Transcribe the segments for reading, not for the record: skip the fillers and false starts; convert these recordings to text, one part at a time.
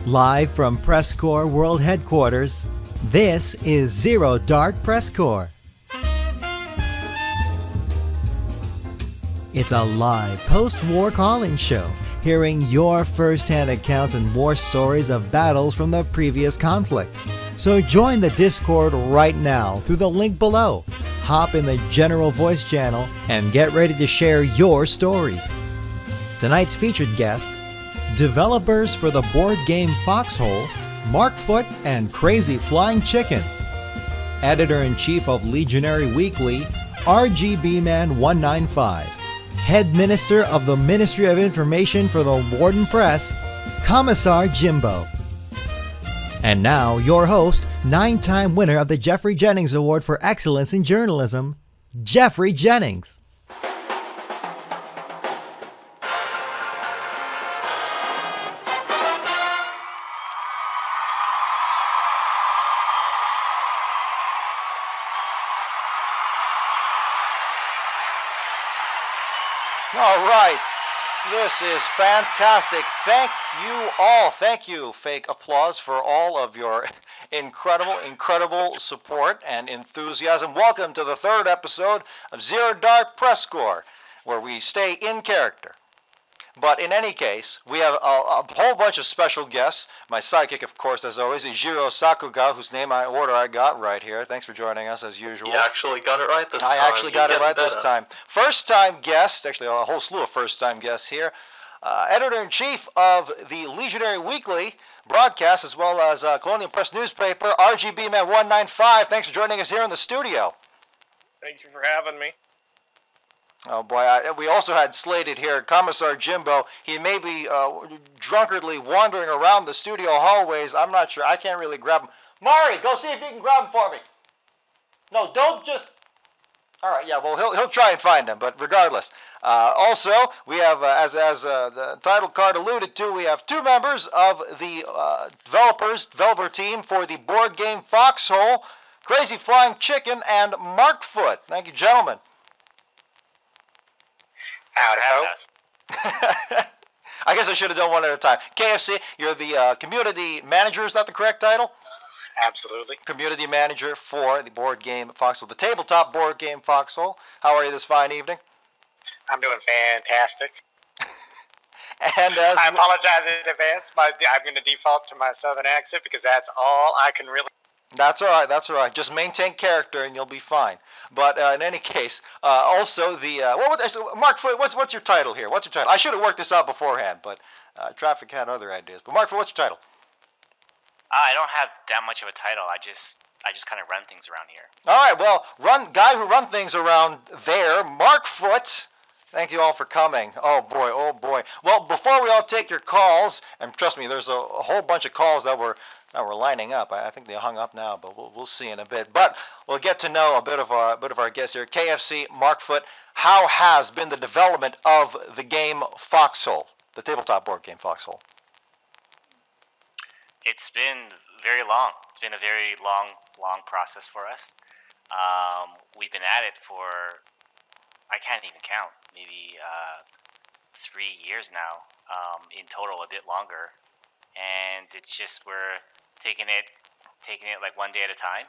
Live from PressCorps World Headquarters, this is Zero Dark PressCorps. It's a live post-war call-in show, hearing your first-hand accounts and war stories of battles from the previous conflict. So join the Discord right now through the link below. Hop in the general voice channel and get ready to share your stories. Tonight's featured guest, developers for the board game Foxhole, Markfoot and KrazyFlyinChicken. Editor-in-Chief of Legionary Weekly, RGBman195. Head Minister of the Ministry of Information for the Warden Press, Commissar Jimbo. And now, your host, 9-time winner of the Geoffrey Jennings Award for Excellence in Journalism, Geoffrey Jennings. All right, this is fantastic. Thank you all. Thank you, fake applause, for all of your incredible support and enthusiasm. Welcome to the third episode of Zero Dark PressCorps, where we stay in character. But in any case, we have a whole bunch of special guests. My sidekick, of course, as always, is Jiro Sakuga, whose order I got right here. Thanks for joining us, as usual. You actually got it right this time. I actually got it right this time. First-time guest, actually a whole slew of first-time guests here. Editor-in-Chief of the Legionary Weekly broadcast, as well as Colonial Press newspaper, RGBman195. Thanks for joining us here in the studio. Thank you for having me. Oh boy, we also had slated here Commissar Jimbo. He may be drunkardly wandering around the studio hallways. I'm not sure. I can't really grab him. Mari, go see if you can grab him for me. No, don't just... All right, yeah, well, he'll try and find him, but regardless. Also, we have, as the title card alluded to, we have two members of the developer team for the board game Foxhole, KrazyFlyinChicken and Markfoot. Thank you, gentlemen. I guess I should have done one at a time. KFC, you're the community manager, is that the correct title? Absolutely. Community manager for the board game Foxhole, the tabletop board game Foxhole. How are you this fine evening? I'm doing fantastic. And as I apologize in advance. I'm going to default to my southern accent because that's all I can really... That's all right. Just maintain character and you'll be fine. But in any case, also the Markfoot, what's your title here? What's your title? I should have worked this out beforehand, but traffic had other ideas. But Markfoot, what's your title? I don't have that much of a title. I just kind of run things around here. All right. Well, guy who run things around there, Markfoot. Thank you all for coming. Oh boy. Well, before we all take your calls, and trust me, there's a whole bunch of calls that were lining up. I think they hung up now, but we'll see in a bit. But we'll get to know a bit of our guests here. KFC, Markfoot, how has been the development of the game Foxhole, the tabletop board game Foxhole? It's been very long. It's been a very long process for us. We've been at it for, I can't even count, maybe 3 years now, in total, a bit longer. And it's just we're taking it like one day at a time.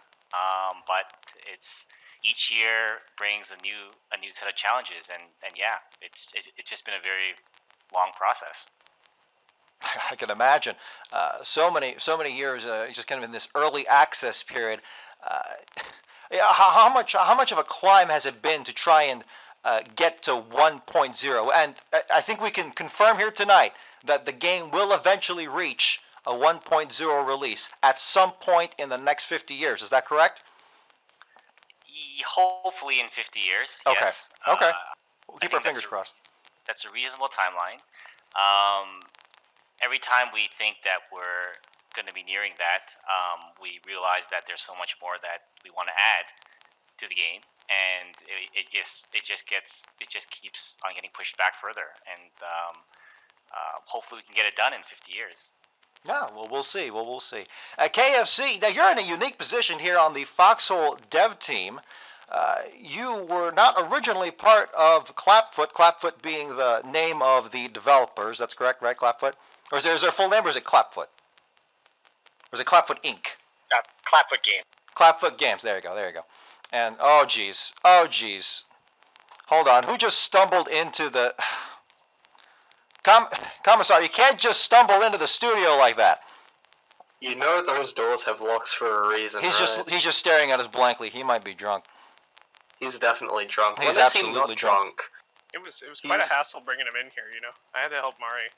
But it's each year brings a new set of challenges, and yeah, it's just been a very long process. I can imagine. So many years, just kind of in this early access period. How much of a climb has it been to try and get to 1.0? And I think we can confirm here tonight that the game will eventually reach a 1.0 release at some point in the next 50 years. Is that correct? Hopefully in 50 years. Okay. Yes. Okay. We'll keep our fingers crossed. That's a reasonable timeline. Every time we think that we're going to be nearing that, we realize that there's so much more that we want to add to the game, and it just keeps on getting pushed back further, and hopefully we can get it done in 50 years. Yeah, well, we'll see. KFC, now you're in a unique position here on the Foxhole dev team. You were not originally part of Clapfoot, Clapfoot being the name of the developers. That's correct, right, Clapfoot? Or is there a full name, or is it Clapfoot? Was it Clapfoot Inc.? Clapfoot Game. Clapfoot Games. There you go. And oh geez. Hold on. Who just stumbled into the Commissar? You can't just stumble into the studio like that. You know those doors have locks for a reason, He's just staring at us blankly. He might be drunk. He's definitely drunk. He's When is he absolutely not drunk. It was quite a hassle bringing him in here, you know. I had to help Mari.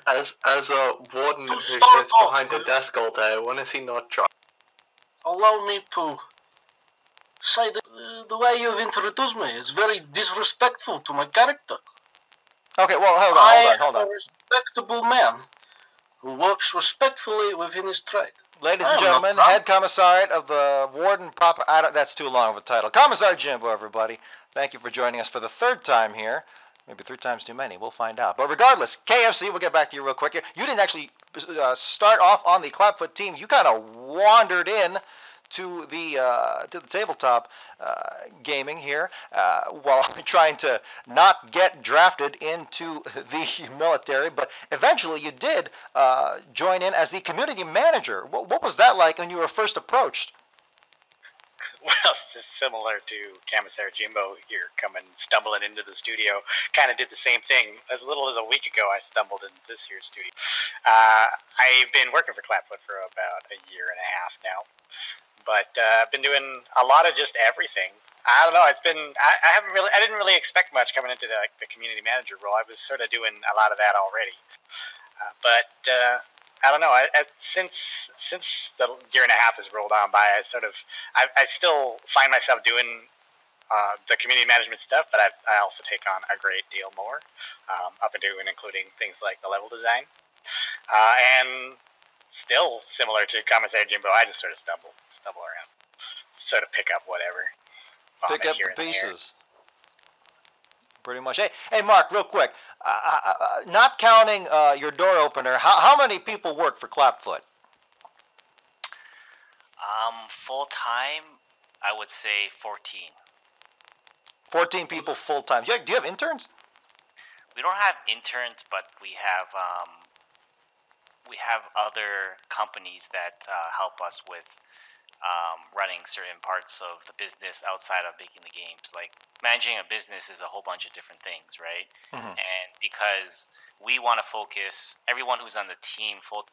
As a warden who sits start off, behind a desk all day, when is he not drunk? Allow me to say that the way you've introduced me is very disrespectful to my character. Okay, well, hold I on. am a respectable man who works respectfully within his trade. Ladies I and am gentlemen, not drunk. head commissariat of the Warden Pop. That's too long of a title. Commissar Jimbo, everybody. Thank you for joining us for the third time here. Maybe 3 times too many. We'll find out. But regardless, KFC, we'll get back to you real quick here. You didn't actually start off on the Clapfoot team. You kind of wandered in to the tabletop gaming here while trying to not get drafted into the military. But eventually you did join in as the community manager. What was that like when you were first approached? Well, it's similar to Commissar Jimbo here, stumbling into the studio. Kind of did the same thing. As little as a week ago, I stumbled into this here studio. I've been working for Clapfoot for about a year and a half now, but I've been doing a lot of just everything. I don't know. It's been I didn't really expect much coming into the community manager role. I was sort of doing a lot of that already, but. I don't know. Since the year and a half has rolled on by, I still find myself doing the community management stuff, but I also take on a great deal more, up and including things like the level design, and still similar to Commissar Jimbo, I just sort of stumble around, sort of pick up whatever. Pick up the pieces. Pretty much. Hey, Mark, real quick. Not counting your door opener, how many people work for Clapfoot? Full time, I would say 14. 14 people full time. Do you have interns? We don't have interns, but we have other companies that help us with running certain parts of the business outside of making the games. Like managing a business is a whole bunch of different things, right? Mm-hmm. And because we want to focus, everyone who's on the team full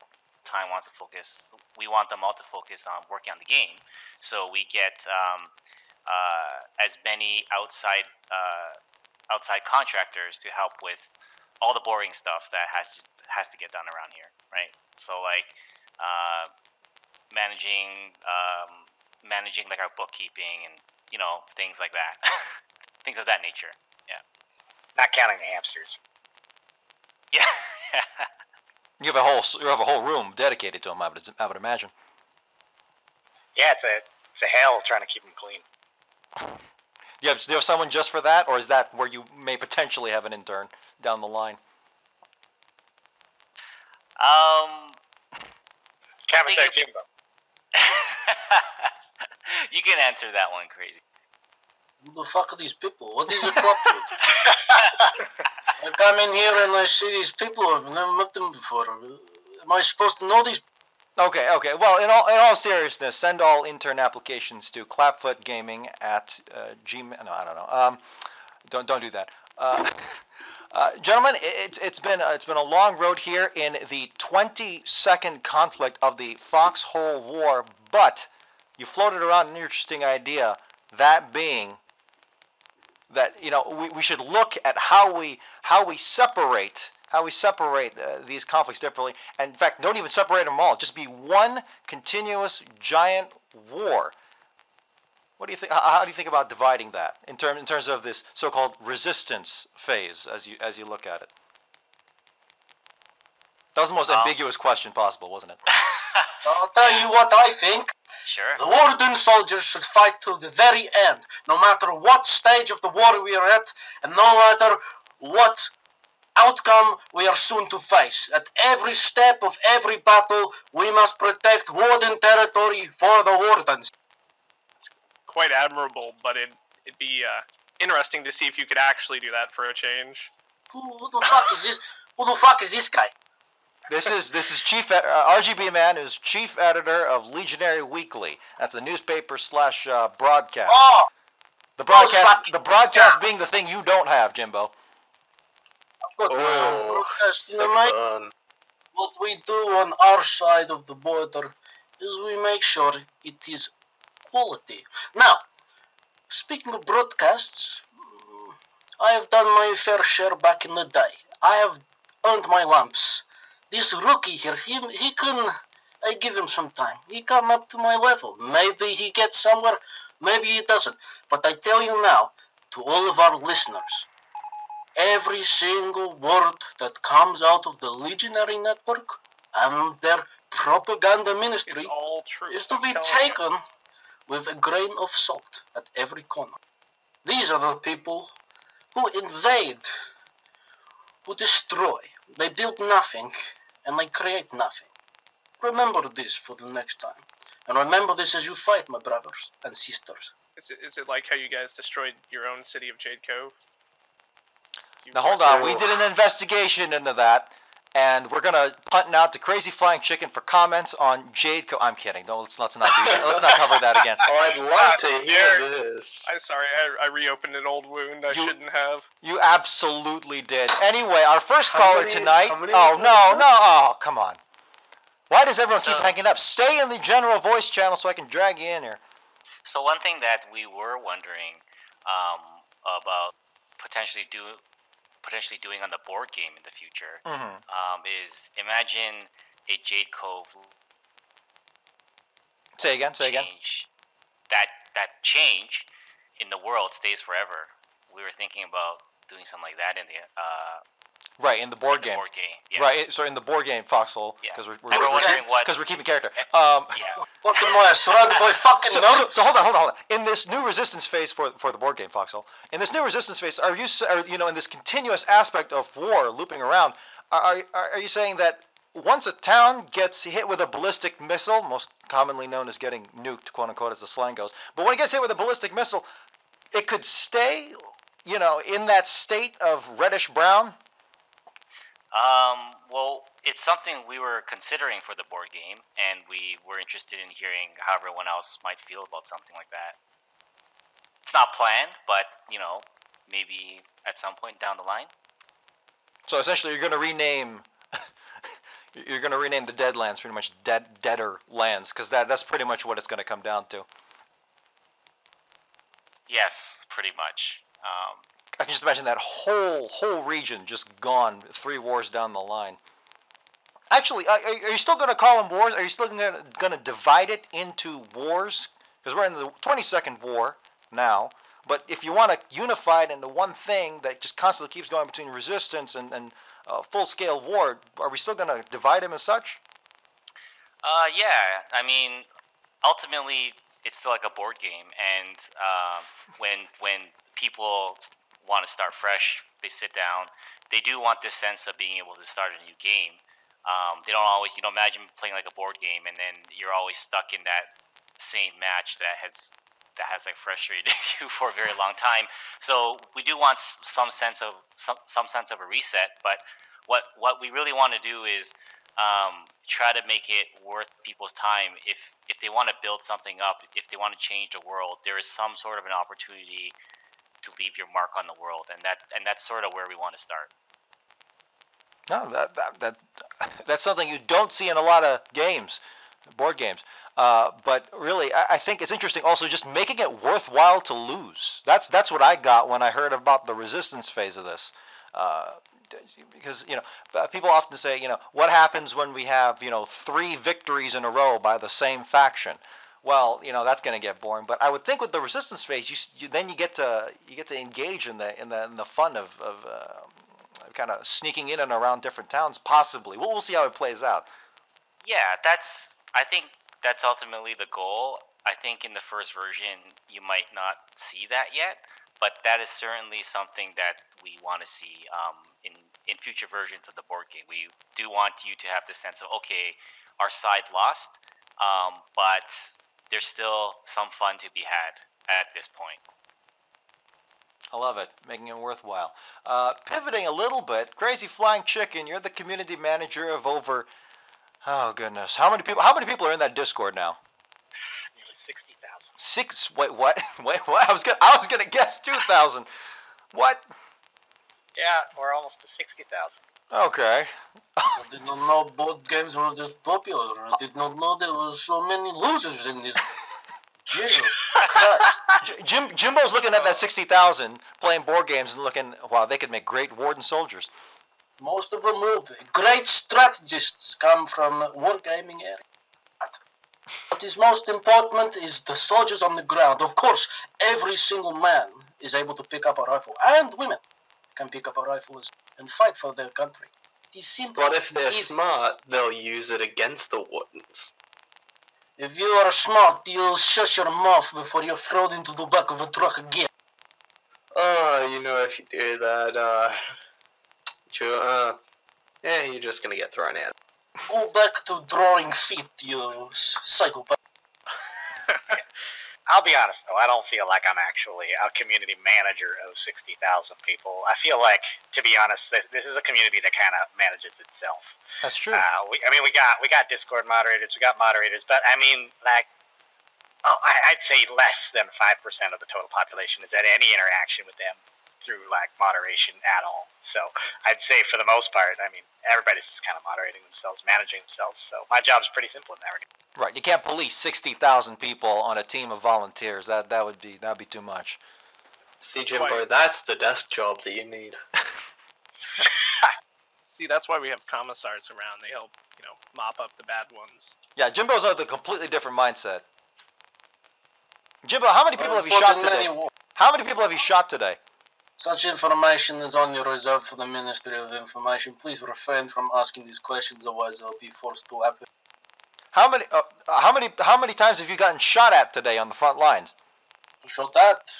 time wants to focus. We want them all to focus on working on the game. So we get as many outside contractors to help with all the boring stuff that has to get done around here, right? So like managing like our bookkeeping and things like that, things of that nature. Yeah. Not counting the hamsters. Yeah. You have a whole room dedicated to them. I would imagine. Yeah, it's a hell trying to keep them clean. Do you have someone just for that, or is that where you may potentially have an intern down the line? Commissar Jimbo. You can answer that one, Crazy. Who the fuck are these people? What is a Clapfoot? I come in here and I see these people. I've never met them before. Am I supposed to know these? Okay. Well, in all seriousness, send all intern applications to clapfootgaming at Gmail. No, I don't know. Don't do that. Gentlemen, it's been a long road here in the 22nd conflict of the Foxhole War, but you floated around an interesting idea, that being that we should look at how we separate these conflicts differently, and in fact don't even separate them all, just be one continuous giant war. What do you think? How do you think about dividing that in terms of this so-called resistance phase as you look at it? That was the most ambiguous question possible, wasn't it? I'll tell you what I think. Sure. The Warden soldiers should fight till the very end, no matter what stage of the war we are at, and no matter what outcome we are soon to face. At every step of every battle, we must protect Warden territory for the Wardens. Quite admirable, but it'd be interesting to see if you could actually do that for a change. Who the fuck is this? Who the fuck is this guy? This is Chief RGB Man is chief editor of Legionary Weekly. That's a newspaper slash broadcast. Oh, The broadcast, fucking- the broadcast yeah. being the thing you don't have, Jimbo. I've got my own broadcast, sick mate. fun. What we do on our side of the border is we make sure it is quality. Now, speaking of broadcasts, I have done my fair share back in the day. I have earned my lumps. This rookie here, he can... I give him some time. He come up to my level. Maybe he gets somewhere, maybe he doesn't. But I tell you now, to all of our listeners, every single word that comes out of the Legionary Network and their propaganda ministry It's all true. is to I'm be telling you. taken with a grain of salt at every corner. These are the people who invade, who destroy. They build nothing and they create nothing. Remember this for the next time. And remember this as you fight, my brothers and sisters. Is it like how you guys destroyed your own city of Jade Cove? Now hold on, we did an investigation into that, and we're gonna punt now to KrazyFlyinChicken for comments on Jade I'm kidding. No, let's not do that. Let's not cover that again. Oh, I'd love to hear this. I'm sorry, I reopened an old wound I shouldn't have. You absolutely did. Anyway, our first How caller many- tonight. how many Oh was no, that? no! Oh come on. Why does everyone keep So- hanging up? Stay in the general voice channel so I can drag you in here. So one thing that we were wondering about potentially doing on the board game in the future is imagine a Jade Cove Say again. change. That change in the world stays forever. We were thinking about doing something like that in the Right, in the board game. Board game. Yes. Right, so in the board game, Foxhole, Yeah. because And we're wondering we're keeping character. Yeah. Fucking boy, surrounded by fucking nerds. So hold on. In this new resistance phase for the board game, Foxhole, in this new resistance phase, are in this continuous aspect of war looping around, are you saying that once a town gets hit with a ballistic missile, most commonly known as getting nuked, quote unquote, as the slang goes, but when it gets hit with a ballistic missile, it could stay, in that state of reddish brown? Well, it's something we were considering for the board game, and we were interested in hearing how everyone else might feel about something like that. It's not planned, but maybe at some point down the line. So essentially, you're going to rename. You're going to rename the Deadlands pretty much Deader Lands, because that's pretty much what it's going to come down to. Yes, pretty much. I can just imagine that whole region just gone 3 wars down the line. Actually, are you still going to call them wars? Are you still going to divide it into wars? Because we're in the 22nd war now. But if you want to unify it into one thing that just constantly keeps going between resistance and full-scale war, are we still going to divide them as such? Yeah. I mean, ultimately, it's still like a board game, and when people want to start fresh, they sit down. They do want this sense of being able to start a new game. They don't always, imagine playing like a board game and then you're always stuck in that same match that has like frustrated you for a very long time. So we do want some sense of a reset. But what we really want to do is try to make it worth people's time. If they want to build something up, if they want to change the world, there is some sort of an opportunity to leave your mark on the world, and that's sort of where we want to start. No, that's something you don't see in a lot of games, board games. But really, I think it's interesting also just making it worthwhile to lose. That's what I got when I heard about the resistance phase of this. Because people often say, what happens when we have 3 victories in a row by the same faction? Well, that's going to get boring. But I would think with the resistance phase, you get to engage in the fun of kind of sneaking in and around different towns. Possibly, we'll see how it plays out. Yeah, I think that's ultimately the goal. I think in the first version you might not see that yet, but that is certainly something that we want to see in future versions of the board game. We do want you to have the sense of, okay, our side lost, but there's still some fun to be had at this point. I love it, making it worthwhile. Pivoting a little bit, KrazyFlyinChicken, you're the community manager of over. Oh goodness, how many people? How many people are in that Discord now? Nearly 60,000. Six. Wait, what? Wait, what? I was gonna guess 2,000. What? Yeah, we're almost to 60,000. Okay. I did not know board games were this popular. I did not know there were so many losers in this. Jesus Christ. Jimbo's looking at that 60,000 playing board games and looking. Wow, they could make great warden soldiers. Most of them will be. Great strategists come from wargaming area. What is most important is the soldiers on the ground. Of course, every single man is able to pick up a rifle, and women can pick up a rifle and fight for their country. It is simple. But if It's they're easy. smart, they'll use it against the wardens. If you are smart, you'll shut your mouth before you're thrown into the back of a truck again. Oh, if you do that, you're just gonna get thrown out. Go back to drawing feet, you psychopath. I'll be honest, though, I don't feel like I'm actually a community manager of 60,000 people. I feel like, to be honest, this is a community that kind of manages itself. That's true. We got Discord moderators, we got moderators, but I mean, like, I'd say less than 5% of the total population is at any interaction with them through like moderation at all. So I'd say for the most part, I mean, everybody's just kind of moderating themselves, managing themselves. So my job's pretty simple in that regard. Right. You can't police 60,000 people on a team of volunteers. That'd be too much. See, Jimbo, that's the desk job that you need. See, that's why we have commissars around. They help, mop up the bad ones. Yeah, Jimbo's of the completely different mindset. Jimbo, how many people have you shot today? How many people have you shot today? Such information is only reserved for the Ministry of Information. Please refrain from asking these questions, otherwise I'll be forced to have it. How many times have you gotten shot at today on the front lines? Shot at?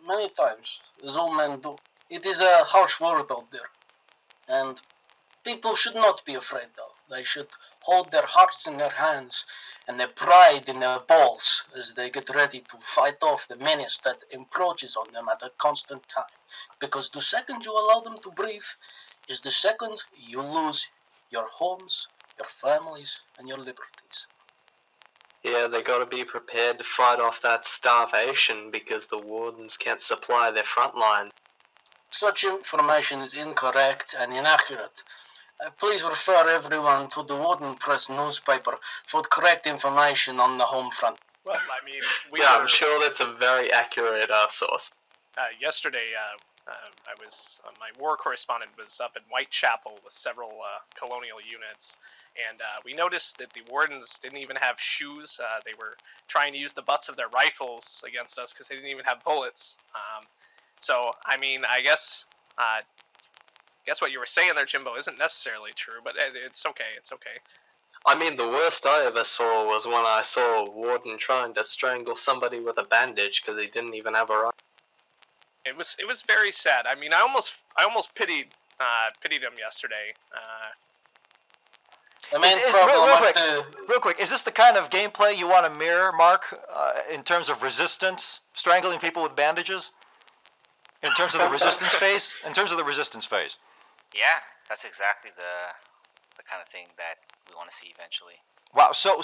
Many times, as all men do. It is a harsh world out there. And people should not be afraid, though. They should hold their hearts in their hands and their pride in their balls as they get ready to fight off the menace that encroaches on them at a constant time. Because the second you allow them to breathe is the second you lose your homes, your families, and your liberties. Yeah, they gotta be prepared to fight off that starvation because the wardens can't supply their front line. Such information is incorrect and inaccurate. Please refer everyone to the Warden Press newspaper for correct information on the home front. Well, I mean, I'm sure that's a very accurate source. Yesterday, my war correspondent was up in Whitechapel with several colonial units, and we noticed that the wardens didn't even have shoes. They were trying to use the butts of their rifles against us because they didn't even have bullets. So, I mean, I guess what you were saying there, Jimbo, isn't necessarily true, but it's okay. It's okay. I mean, the worst I ever saw was when I saw a warden trying to strangle somebody with a bandage because he didn't even have a rifle. It was very sad. I mean, I almost pitied him yesterday. The main problem real quick, is this the kind of gameplay you want to mirror, Mark, in terms of resistance, strangling people with bandages? In terms of the resistance phase? In terms of the resistance phase. Yeah, that's exactly the kind of thing that we want to see eventually. Wow. So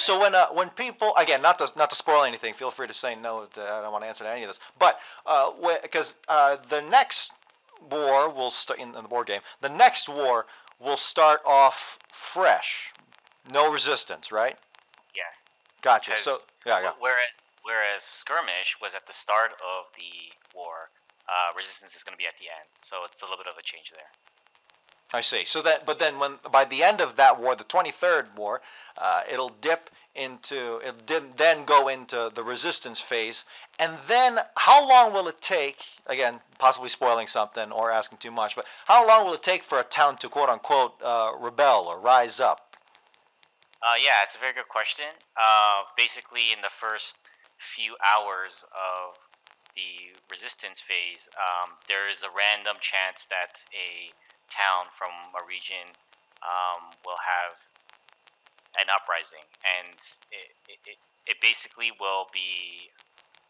when people, again, not to spoil anything, feel free to say no. I don't want to answer to any of this. But because the next war will start in the board game. The next war will start off fresh, no resistance, right? Yes. Gotcha. So yeah. Whereas skirmish was at the start of the war. Resistance is going to be at the end, so it's a little bit of a change there. I see. So then by the end of that war, the 23rd war, it'll then go into the resistance phase, and then how long will it take? Again, possibly spoiling something or asking too much, but how long will it take for a town to quote unquote rebel or rise up? Yeah, it's a very good question. Basically, in the first few hours of the resistance phase, there is a random chance that a town from a region will have an uprising, and it basically will be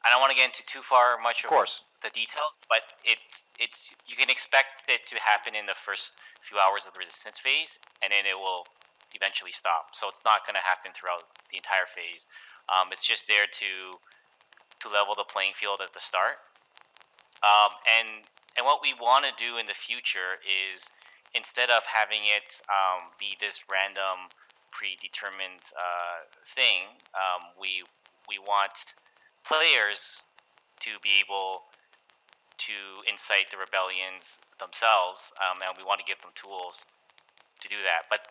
I don't want to get into too far much Of course. the details, but it's you can expect it to happen in the first few hours of the resistance phase, and then it will eventually stop. So it's not going to happen throughout the entire phase. It's just there to level the playing field at the start. And what we want to do in the future is, instead of having it be this random predetermined thing, we want players to be able to incite the rebellions themselves, and we want to give them tools to do that. But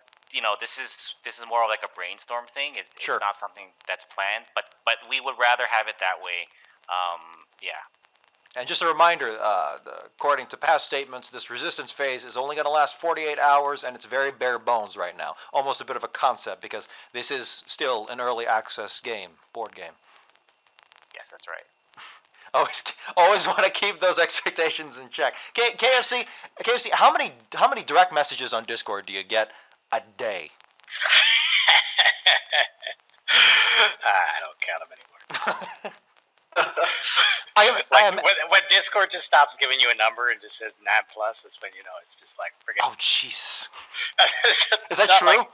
this is more like a brainstorm thing. Sure. It's not something that's planned, but we would rather have it that way. Yeah. And just a reminder, according to past statements, this resistance phase is only going to last 48 hours, and it's very bare bones right now. Almost a bit of a concept, because this is still an early access board game. Yes, that's right. Always want to keep those expectations in check. KFC, how many direct messages on Discord do you get a day? I don't count them anymore. When Discord just stops giving you a number and just says 9+, it's when it's just like forget. Oh jeez. Is that true? Like,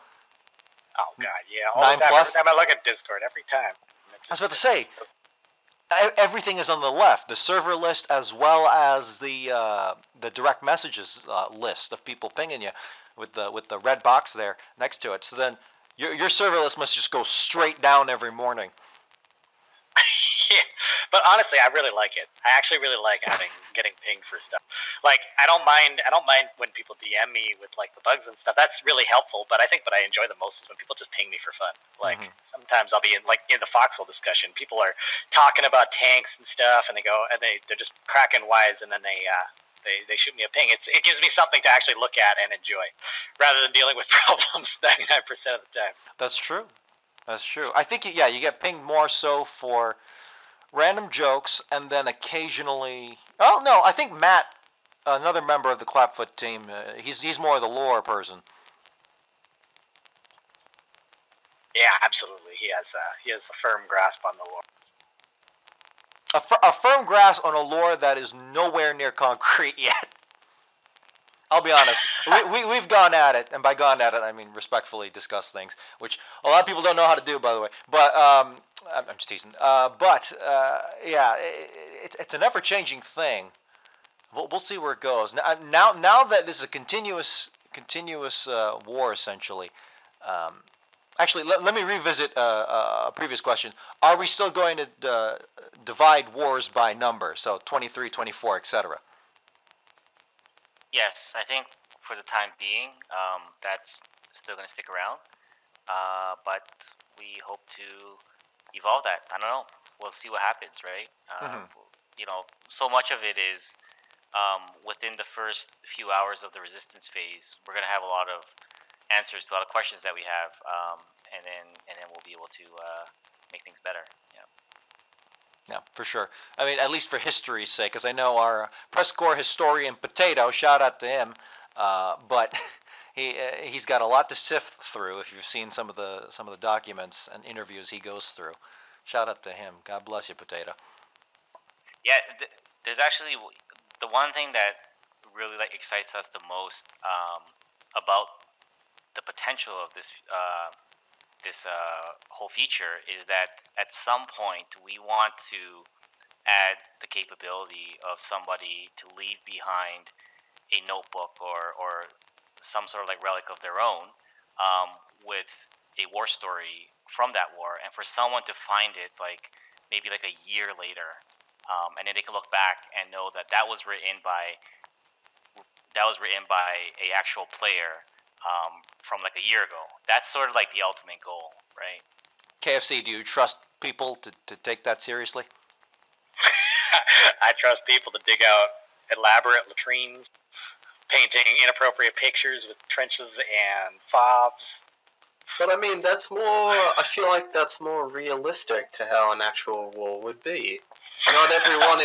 oh god, yeah. All 9+? the time, every time I look at Discord, every time. I was about to say, everything is on the left. The server list, as well as the direct messages list of people pinging you with the red box there next to it. So then your server list must just go straight down every morning. Yeah, but honestly, I really like it. I actually really like getting pinged for stuff. Like, I don't mind when people DM me with like the bugs and stuff. That's really helpful. But I think what I enjoy the most is when people just ping me for fun. Like sometimes I'll be in the Foxhole discussion. People are talking about tanks and stuff, and they're just cracking wise, and then they shoot me a ping. It gives me something to actually look at and enjoy, rather than dealing with problems 99% of the time. That's true. I think you get pinged more so for random jokes, and then occasionally. Oh no, I think Matt, another member of the Clapfoot team, he's more of the lore person. Yeah, absolutely. He has a firm grasp on the lore. A firm grasp on a lore that is nowhere near concrete yet. I'll be honest. We've gone at it, and by gone at it, I mean respectfully discuss things, which a lot of people don't know how to do, by the way. But I'm just teasing. Yeah, it's an ever-changing thing. We'll see where it goes. Now that this is a continuous war, essentially. Actually, let me revisit a previous question. Are we still going to divide wars by number? So 23, 24, etc. Yes, I think for the time being, that's still going to stick around. But we hope to evolve that. I don't know. We'll see what happens, right? So much of it is within the first few hours of the resistance phase. We're going to have a lot of answers to a lot of questions that we have, and then we'll be able to make things better. Yeah, for sure. I mean, at least for history's sake, because I know our PressCorps historian Potato, shout out to him, but he's got a lot to sift through. If you've seen some of the documents and interviews he goes through, shout out to him. God bless you, Potato. Yeah, there's actually the one thing that really excites us the most about the potential of this whole feature is that at some point we want to add the capability of somebody to leave behind a notebook or some sort of relic of their own with a war story from that war, and for someone to find it maybe a year later, and then they can look back and know that was written by a actual player from a year ago. That's sort of the ultimate goal, right? KFC, do you trust people to take that seriously? I trust people to dig out elaborate latrines, painting inappropriate pictures with trenches and fobs. But I mean, I feel like that's more realistic to how an actual war would be. Not everyone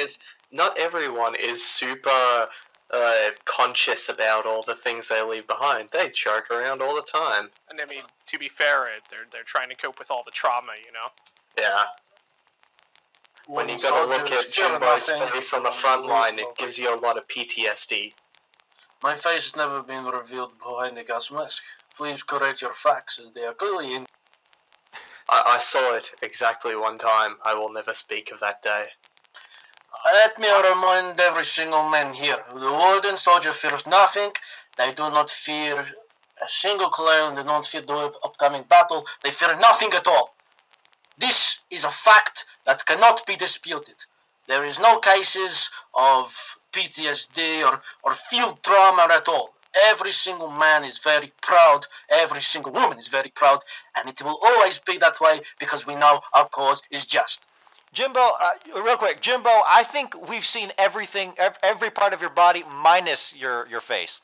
is super conscious about all the things they leave behind. They joke around all the time. And I mean, to be fair, they're trying to cope with all the trauma, Yeah. When you gotta look at Jimbo's face on the front line, it gives you a lot of PTSD. My face has never been revealed behind the gas mask. Please correct your facts as they are clearly in. I saw it exactly one time. I will never speak of that day. Let me remind every single man here. The Warden soldier fears nothing. They do not fear a single clown. They don't fear the upcoming battle. They fear nothing at all. This is a fact that cannot be disputed. There is no cases of PTSD or field trauma at all. Every single man is very proud. Every single woman is very proud. And it will always be that way because we know our cause is just. Jimbo, real quick, Jimbo, I think we've seen everything, every part of your body minus your face.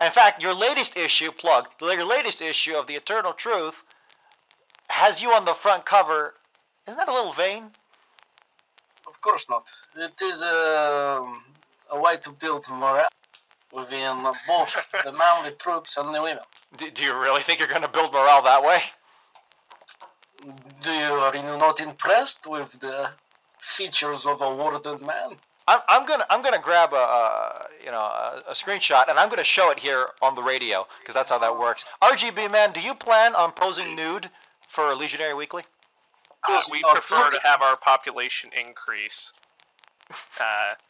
In fact, your latest issue, your latest issue of The Eternal Truth has you on the front cover. Isn't that a little vain? Of course not. It is a way to build morale within both the manly troops and the women. Do you really think you're going to build morale that way? Are you not impressed with the features of a warden man? I'm gonna grab a screenshot and I'm gonna show it here on the radio because that's how that works. RGB man, do you plan on posing nude for Legionary Weekly? We prefer to have our population increase.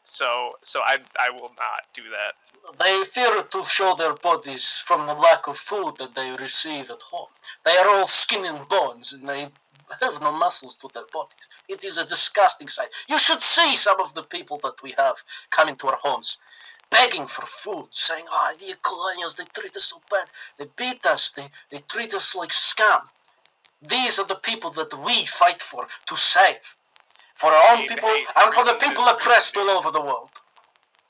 So I will not do that. They fear to show their bodies from the lack of food that they receive at home. They are all skin and bones, and they have no muscles to their bodies. It is a disgusting sight. You should see some of the people that we have coming to our homes, begging for food, saying, the colonials, they treat us so bad. They beat us, they treat us like scum. These are the people that we fight for, to save. For our own people, and for the people oppressed all over the world.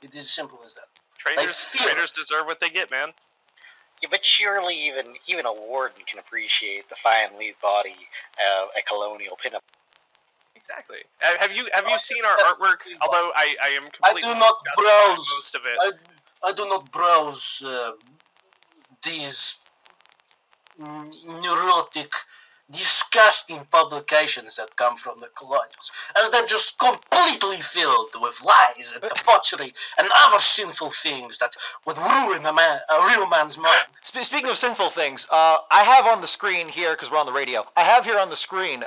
It is as simple as that. Traitors deserve what they get, man. Yeah, but surely even a warden can appreciate the fine lead body of a colonial pinup. Exactly. Have you seen our artwork? Although I am completely I do not browse most of it. I do not browse these neurotic, disgusting publications that come from the colonials, as they're just completely filled with lies and debauchery and other sinful things that would ruin a real man's mind. Speaking of sinful things, I have on the screen here because we're on the radio. I have here on the screen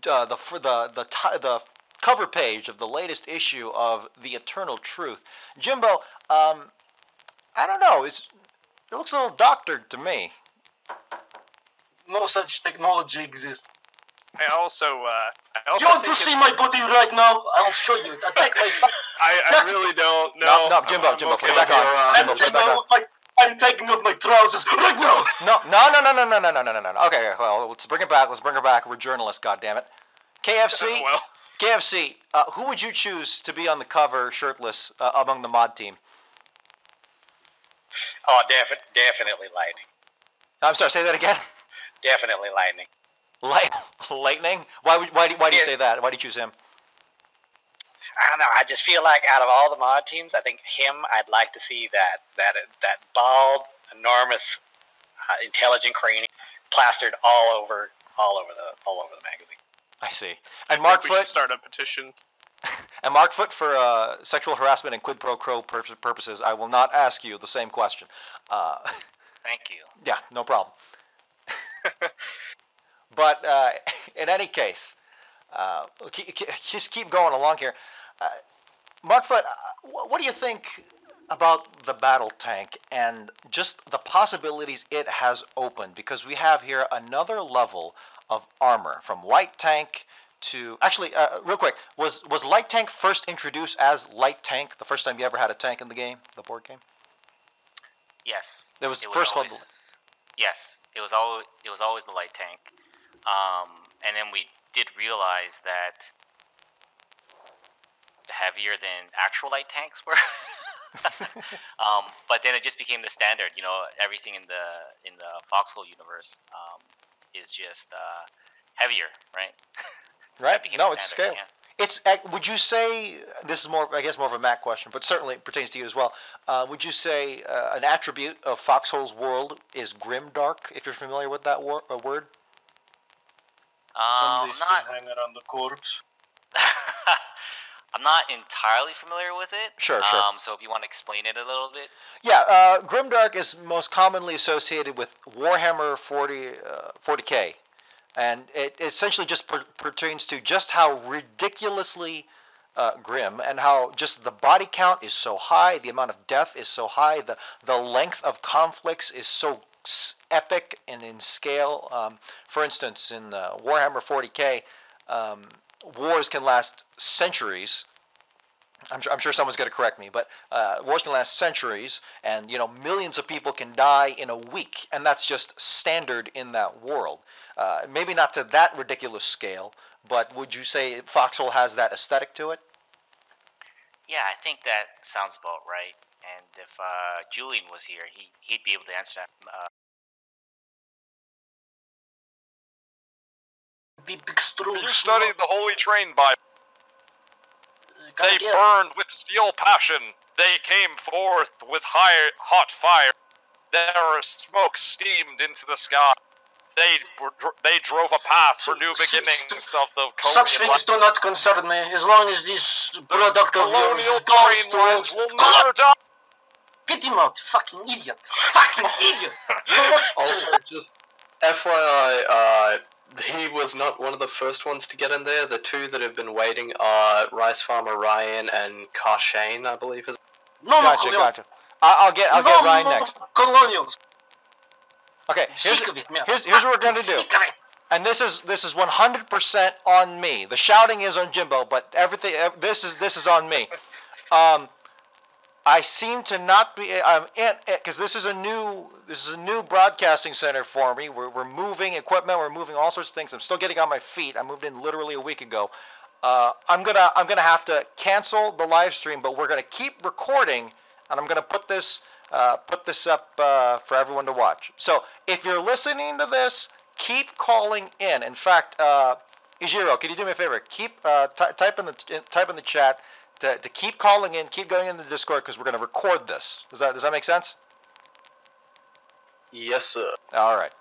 the cover page of the latest issue of The Eternal Truth. Jimbo, I don't know. It looks a little doctored to me. No such technology exists. I also Do you want to see my body right now? I'll show you it. I really don't know. No, Jimbo, put it back on. Jimbo, put it back on. I'm taking off my trousers right now. No. Okay, well, let's bring it back. We're journalists, goddammit. KFC, Well. KFC. Who would you choose to be on the cover, shirtless, among the mod team? Oh, definitely Lightning. I'm sorry. Say that again. Definitely Lightning. Lightning? Why do you say that? Why do you choose him? I don't know. I just feel like out of all the mod teams, I think I'd like to see that bald, enormous, intelligent crane plastered all over the magazine. I see. And We should Markfoot. start a petition. And Markfoot, for sexual harassment and quid pro quo purposes, I will not ask you the same question. Thank you. Yeah, no problem. But in any case, just keep going along here. Markfoot, what do you think about the battle tank and just the possibilities it has opened? Because we have here another level of armor, from light tank to... Actually, real quick, was light tank first introduced as light tank the first time you ever had a tank in the game, the board game? Yes. It was first called... Yes, it was always the light tank, and then we did realize that heavier than actual light tanks were. But then it just became the standard. You know, everything in the Foxhole universe is just heavier, right? Right. No, it's standard, scale. yeah. It's. Would you say this is more? I guess more of a Mac question, but certainly it pertains to you as well. Would you say an attribute of Foxhole's world is grimdark? If you're familiar with that word. Somebody's Not hanging around the corpse. I'm not entirely familiar with it. Sure. So if you want to explain it a little bit. Yeah, Grimdark is most commonly associated with Warhammer 40K, and it essentially just pertains to just how ridiculously grim and how just the body count is so high, the amount of death is so high, the length of conflicts is so epic and in scale. For instance, in Warhammer 40K, wars can last centuries. I'm sure someone's going to correct me, but wars can last centuries, and millions of people can die in a week, and that's just standard in that world. Maybe not to that ridiculous scale, but would you say Foxhole has that aesthetic to it? Yeah, I think that sounds about right. And if Julian was here, he'd be able to answer that. You studied the Holy Train Bible. They burned with steel passion. They came forth with hot fire. Their smoke steamed into the sky. They drove a path for new beginnings of the colonial. Such things do not concern me, as long as this product of yours goes to will never die. Get him out, fucking idiot! Fucking idiot! Also, just FYI, he was not one of the first ones to get in there. The two that have been waiting are Rice Farmer Ryan and Kharshain, I believe. Gotcha. I'll get Ryan next. Colonials. Okay, here's what we're going to do. And this is 100% on me. The shouting is on Jimbo, but everything this is on me. I seem to not be. Because this is a new broadcasting center for me. We're moving equipment. We're moving all sorts of things. I'm still getting on my feet. I moved in literally a week ago. I'm gonna have to cancel the live stream, but we're gonna keep recording, and I'm gonna put this up for everyone to watch. So if you're listening to this, keep calling in. In fact, Ijiro, can you do me a favor? Keep type in the chat to keep calling in, keep going into the Discord, because we're going to record this. Does that make sense? Yes, sir. All right.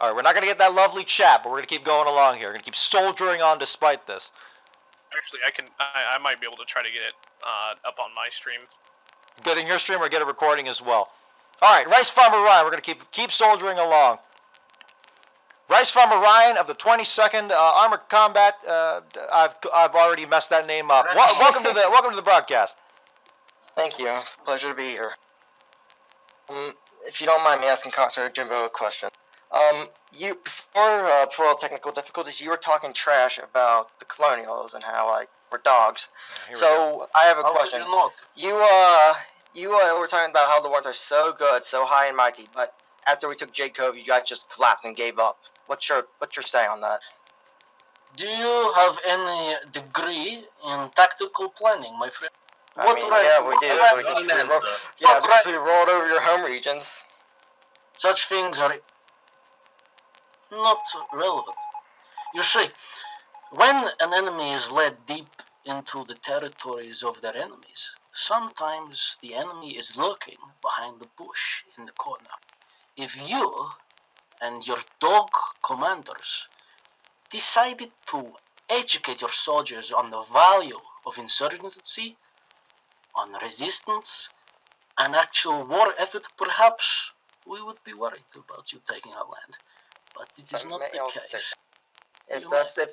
We're not going to get that lovely chat, but we're going to keep going along here. We're going to keep soldiering on despite this. Actually, I might be able to try to get it up on my stream. Get in your stream or get a recording as well. All right, Rice Farmer Ryan, we're going to keep soldiering along. Rice Farmer Ryan of the 22nd Armored Combat. I've already messed that name up. Welcome to the broadcast. Thank you. It's a pleasure to be here. If you don't mind me asking Commissar Jimbo a question. Before all technical difficulties, you were talking trash about the colonials and how we're dogs. So I have a question. You were talking about how the ones are so good, so high and mighty, but after we took Jacob, you guys just collapsed and gave up. What's your say on that? Do you have any degree in tactical planning, my friend? Yeah, we did. Because we rolled over your home regions. Such things are not relevant. You see, when an enemy is led deep into the territories of their enemies, sometimes the enemy is lurking behind the bush in the corner. If you and your dog commanders decided to educate your soldiers on the value of insurgency, on resistance, an actual war effort, perhaps we would be worried about you taking our land. But it is not the case.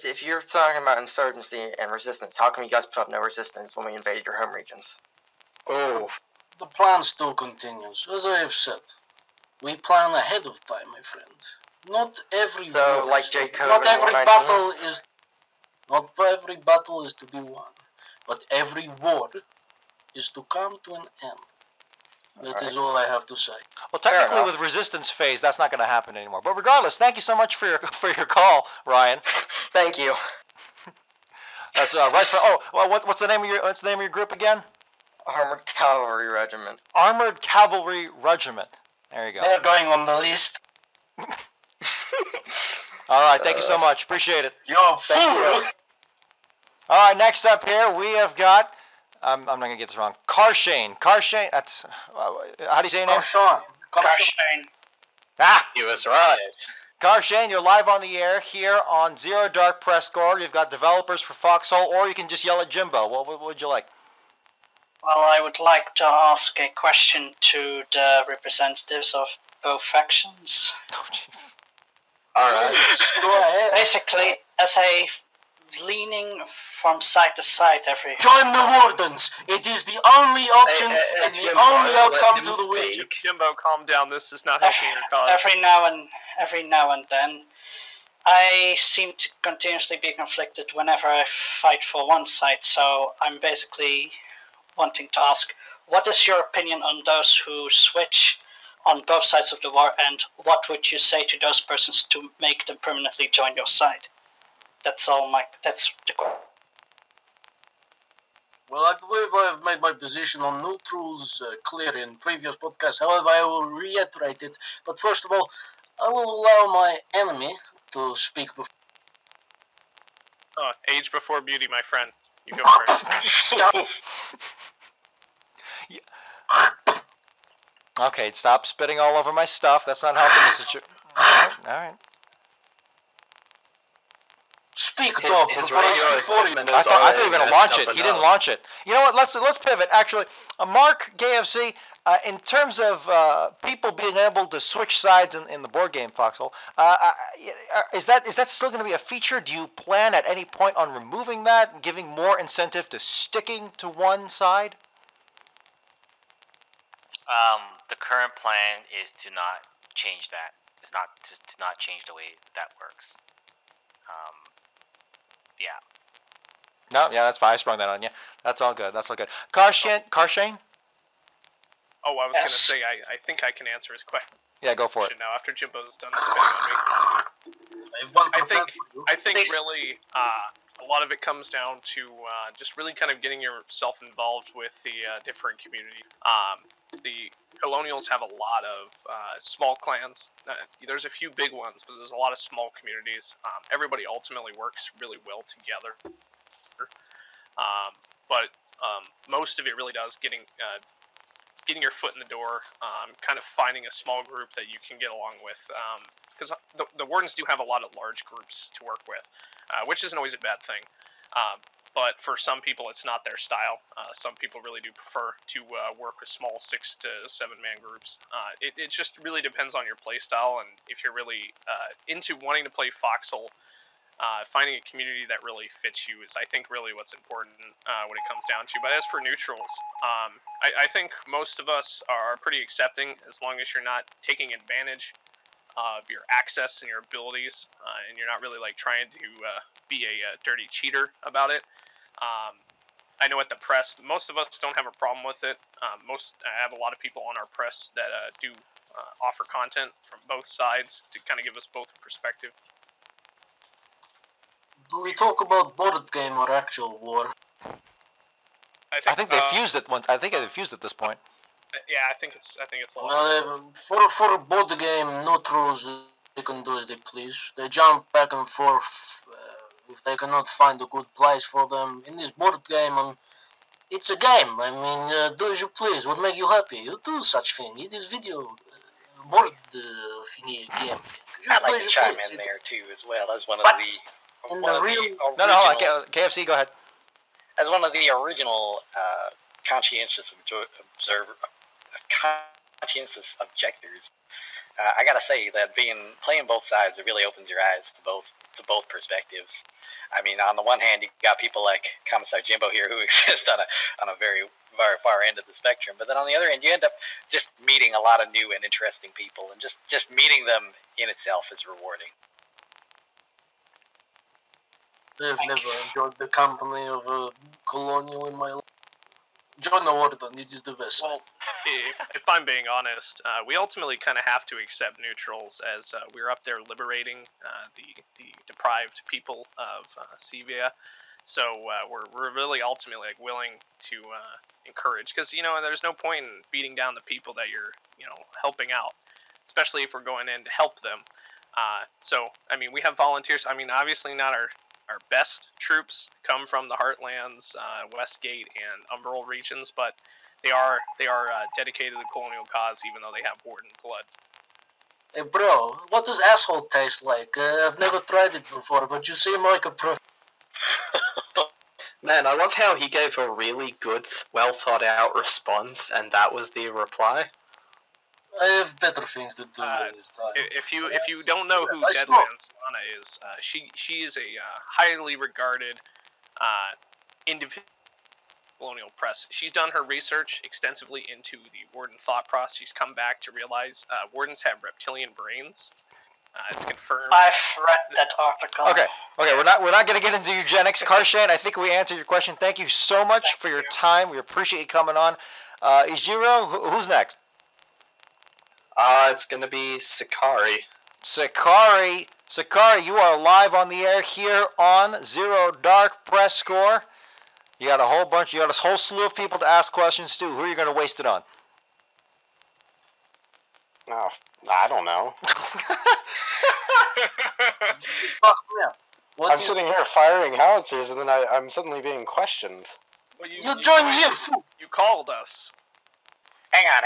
If you're talking about insurgency and resistance, how come you guys put up no resistance when we invaded your home regions? Oh, the plan still continues. As I have said, we plan ahead of time, my friend. Not every battle is to be won, but every war is to come to an end. That is all I have to say. Well, technically, with resistance phase, that's not going to happen anymore. But regardless, thank you so much for your call, Ryan. Thank you. That's Rice. What's the name of your group again? Armored Cavalry Regiment. Armored Cavalry Regiment. There you go. They're going on the list. All right, thank you so much. Appreciate it. You're fool. All right, next up here we have got. I'm not gonna get this wrong. Kharshain. That's how do you say your name? Kharshain. Ah, You was right. Kharshain, you're live on the air here on Zero Dark PressCorps. You've got developers for Foxhole, or you can just yell at Jimbo. What would you like? Well, I would like to ask a question to the representatives of both factions. Oh, jeez. Alright, go ahead. Basically, as a leaning from side to side every... Join the Wardens! It is the only option and the Jimbo, only let outcome him to the win. speak. Jimbo, calm down. This is not helping your cause. Every now and then, I seem to continuously be conflicted whenever I fight for one side, so I'm basically wanting to ask, what is your opinion on those who switch on both sides of the war, and what would you say to those persons to make them permanently join your side? That's the question. Well, I believe I have made my position on neutrals clear in previous podcasts. However, I will reiterate it. But first of all, I will allow my enemy to speak before. Oh, age before beauty, my friend. You go first. Stop. Okay, stop spitting all over my stuff. That's not helping the situation. All right. Speak, dog, before I speak for you. I thought you were going to launch it. He didn't launch it. You know what? Let's pivot. Actually, Mark, KFC, in terms of people being able to switch sides in the board game Foxhole, is that still going to be a feature? Do you plan at any point on removing that and giving more incentive to sticking to one side? The current plan is to not change that. Is not to not change the way that works. Yeah. No, yeah, that's fine. I sprung that on you. That's all good. Kharshain? Oh, I was going to say, I think I can answer his question Yeah, go for it. now after Jimbo's done spitting on me. I think really a lot of it comes down to just really kind of getting yourself involved with the different community. The Colonials have a lot of small clans. There's a few big ones, but there's a lot of small communities. Everybody ultimately works really well together. But most of it really does getting your foot in the door, kind of finding a small group that you can get along with. Because the Wardens do have a lot of large groups to work with, which isn't always a bad thing. But for some people, it's not their style. Some people really do prefer to work with small 6 to 7 man groups. It just really depends on your play style, and if you're really into wanting to play Foxhole, finding a community that really fits you is, I think, really what's important when it comes down to. But as for neutrals, I think most of us are pretty accepting as long as you're not taking advantage of your access and your abilities, and you're not really like trying to be a dirty cheater about it. I know at the press, most of us don't have a problem with it. I have a lot of people on our press that do offer content from both sides to kind of give us both a perspective. Do we talk about board game or actual war? I think they fused it once. I think they fused at this point. Yeah, I think it's for a board game, neutrals, they can do as they please. They jump back and forth if they cannot find a good place for them. In this board game, it's a game. I mean, do as you please. What make you happy? You do such thing. It is video board thingy game. I'd like to chime in there too, as well as one of the. No, hold on. KFC, go ahead. As one of the original conscientious objectors, I gotta say that playing both sides, it really opens your eyes to both perspectives. I mean, on the one hand, you got people like Commissar Jimbo here who exist on a very, very far end of the spectrum, but then on the other end, you end up just meeting a lot of new and interesting people, and just meeting them in itself is rewarding. I've never enjoyed the company of a colonial in my life. Join the Warden, it is the best. Well, if I'm being honest, we ultimately kind of have to accept neutrals as we're up there liberating the deprived people of Sevilla. So we're really ultimately willing to encourage, because there's no point in beating down the people that you're helping out, especially if we're going in to help them. So I mean, we have volunteers. I mean, obviously not our best troops come from the Heartlands, Westgate, and Umbral regions, but they are dedicated to the colonial cause, even though they have Warden blood. Hey, bro, what does asshole taste like? I've never tried it before, but you seem like a pro. Man, I love how he gave a really good, well thought out response, and that was the reply. I have better things to do with this time. If you don't know who I Deadlands Lana is, she is a highly regarded individual colonial press. She's done her research extensively into the Warden thought process. She's come back to realize Wardens have reptilian brains. It's confirmed. I've read that article. Okay, we're not gonna get into eugenics. Kharshain, I think we answered your question. Thank you so much for your time. We appreciate you coming on. Ijiro, who's next? It's gonna be Sikarii. Sikarii, you are live on the air here on Zero Dark PressCorps. You got a whole slew of people to ask questions to. Who are you gonna waste it on? Oh, I don't know. I'm sitting here firing howitzers, and then I'm suddenly being questioned. Well, you joined here, fool. You called us. Hang on.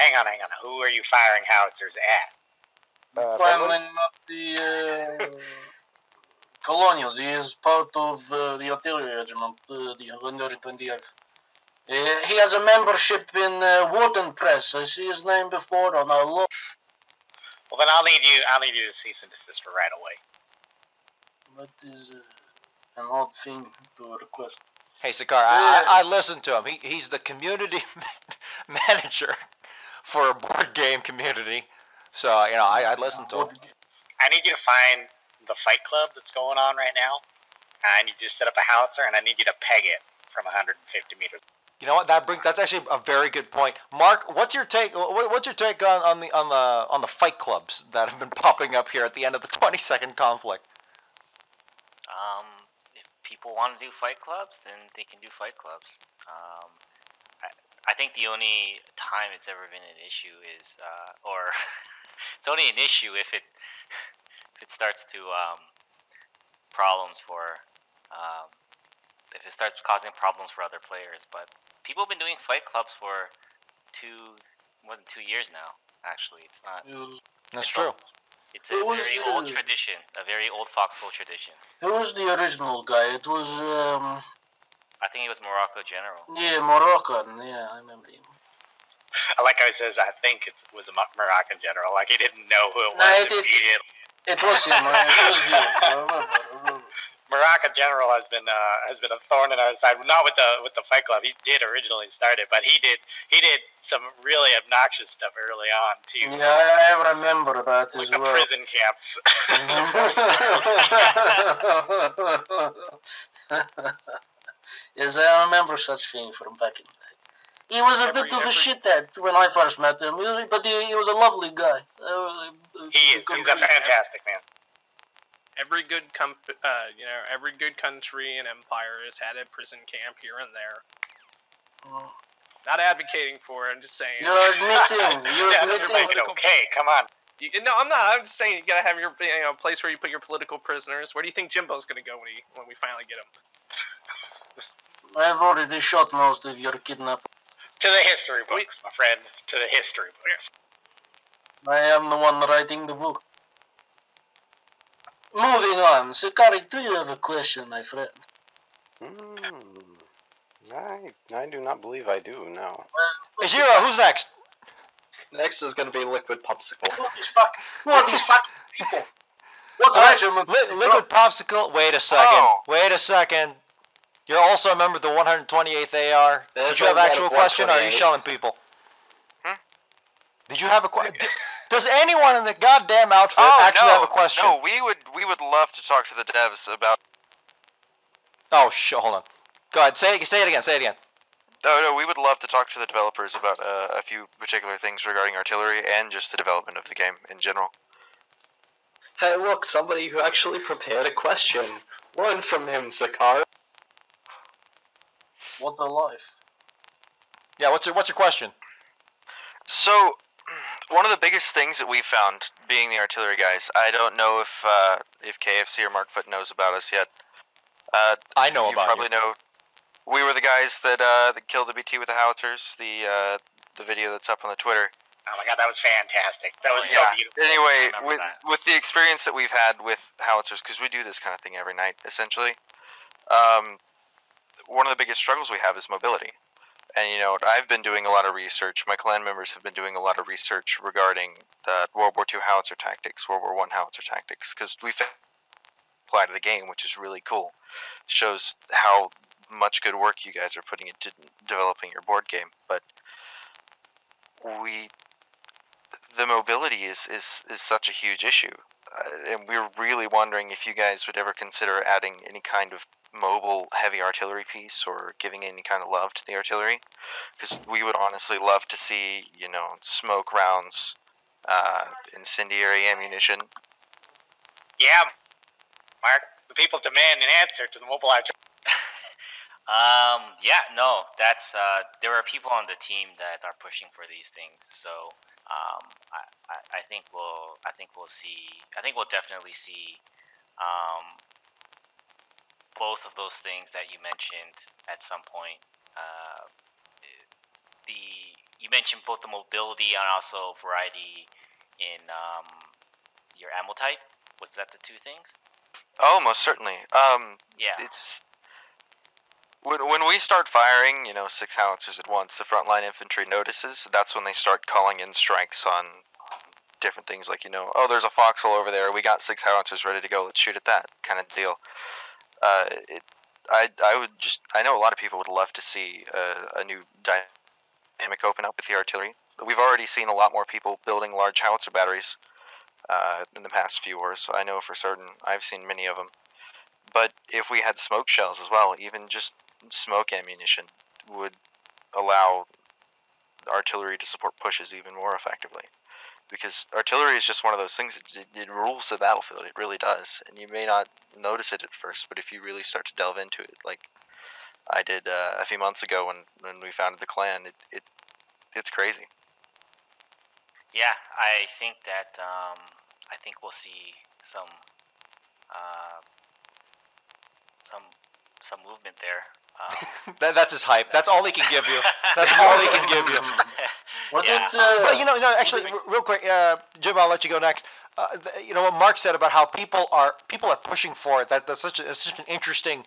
Who are you firing howitzers at? Finally, not the colonials. He is part of the artillery regiment, the 128th. He has a membership in Warden Press. I see his name before on our law. Well, then I'll need you to cease and desist for right away. That is an odd thing to request. Hey, Sikarii, I listened to him. He's the community manager for a board game community. So, I listened to him. I need you to find the fight club that's going on right now. I need you to set up a howitzer, and I need you to peg it from 150 meters. You know what? That's actually a very good point. Mark, what's your take? What's your take on the fight clubs that have been popping up here at the end of the 20-second conflict? If people want to do fight clubs, then they can do fight clubs. I think the only time it's ever been an issue is, or it's only an issue if it starts to if it starts causing problems for other players. But people have been doing fight clubs for more than 2 years now. Actually, it's not. That's true. It's a very old tradition, a very old Foxhole tradition. Who was the original guy? It was I think it was Morocco General. Yeah, Moroccan. Yeah, I remember him. Like I says, I think it was a Moroccan general. Like he didn't know who it was immediately. It was him. I remember. Moroccan general has been a thorn in our side. Not with the fight club. He did originally start it, but he did some really obnoxious stuff early on too. Yeah, I remember that like as the well. prison camps. Yes, I remember such thing from back in the day. He was a bit of a shithead when I first met him, but he was a lovely guy. He is. He's a fantastic man. Every good every good country and empire has had a prison camp here and there. Not advocating for it. I'm just saying. You're admitting. Okay, come on. No, I'm not. I'm just saying you gotta have your place where you put your political prisoners. Where do you think Jimbo's gonna go when we finally get him? I've already shot most of your kidnappers. To the history books, my friend. To the history books. I am the one writing the book. Moving on. Sikarii, do you have a question, my friend? I do not believe I do, no. Ijiro, who's next? Next is going to be Liquid Popsicle. Who are these fucking people? What regiment? Liquid Popsicle. Wait a second. You're also a member of the 128th AR. Did you have an actual question, or are you shelling people? Did you have a question? Does anyone in the goddamn outfit actually have a question? No, we would love to talk to the devs about. Oh, hold on. Go ahead. Say it again. No, we would love to talk to the developers about a few particular things regarding artillery and just the development of the game in general. Hey, look, somebody who actually prepared a question. Learn from him, Sikarii. What a life. Yeah, what's your question? So, one of the biggest things that we found, being the artillery guys, I don't know if KFC or Markfoot knows about us yet. I know about you. You probably know. We were the guys that killed the BT with the howitzers. The video that's up on the Twitter. Oh my god, that was fantastic. That was so Yeah. beautiful. Anyway, I remember that. with the experience that we've had with howitzers, because we do this kind of thing every night, essentially, one of the biggest struggles we have is mobility. And I've been doing a lot of research. My clan members have been doing a lot of research regarding the World War II howitzer tactics, World War I howitzer tactics, because we apply to the game, which is really cool. Shows how much good work you guys are putting into developing your board game. But the mobility is such a huge issue, and we're really wondering if you guys would ever consider adding any kind of mobile heavy artillery piece or giving any kind of love to the artillery, because we would honestly love to see smoke rounds, incendiary ammunition. Yeah, Mark, the people demand an answer to the mobile artillery. Yeah, no, that's there are people on the team that are pushing for these things. So I think we'll see. I think we'll definitely see both of those things that you mentioned at some point. You mentioned both the mobility and also variety in your ammo type. Was that the two things? Oh, most certainly. Yeah. It's when we start firing, 6 howitzers at once, the frontline infantry notices. That's when they start calling in strikes on different things, like oh, there's a foxhole over there. We got 6 howitzers ready to go. Let's shoot at that kind of deal. I know a lot of people would love to see a new dynamic open up with the artillery. We've already seen a lot more people building large howitzer batteries in the past few wars, so I know for certain. I've seen many of them. But if we had smoke shells as well, even just smoke ammunition would allow artillery to support pushes even more effectively. Because artillery is just one of those things, it rules the battlefield, it really does. And you may not notice it at first, but if you really start to delve into it, like I did a few months ago when we founded the clan, it's crazy. Yeah, I think we'll see some movement there. That's his hype. That's all he can give you. That's all he can give you. But actually, real quick, Jim, I'll let you go next. What Mark said about how people are pushing for it. That's such an interesting,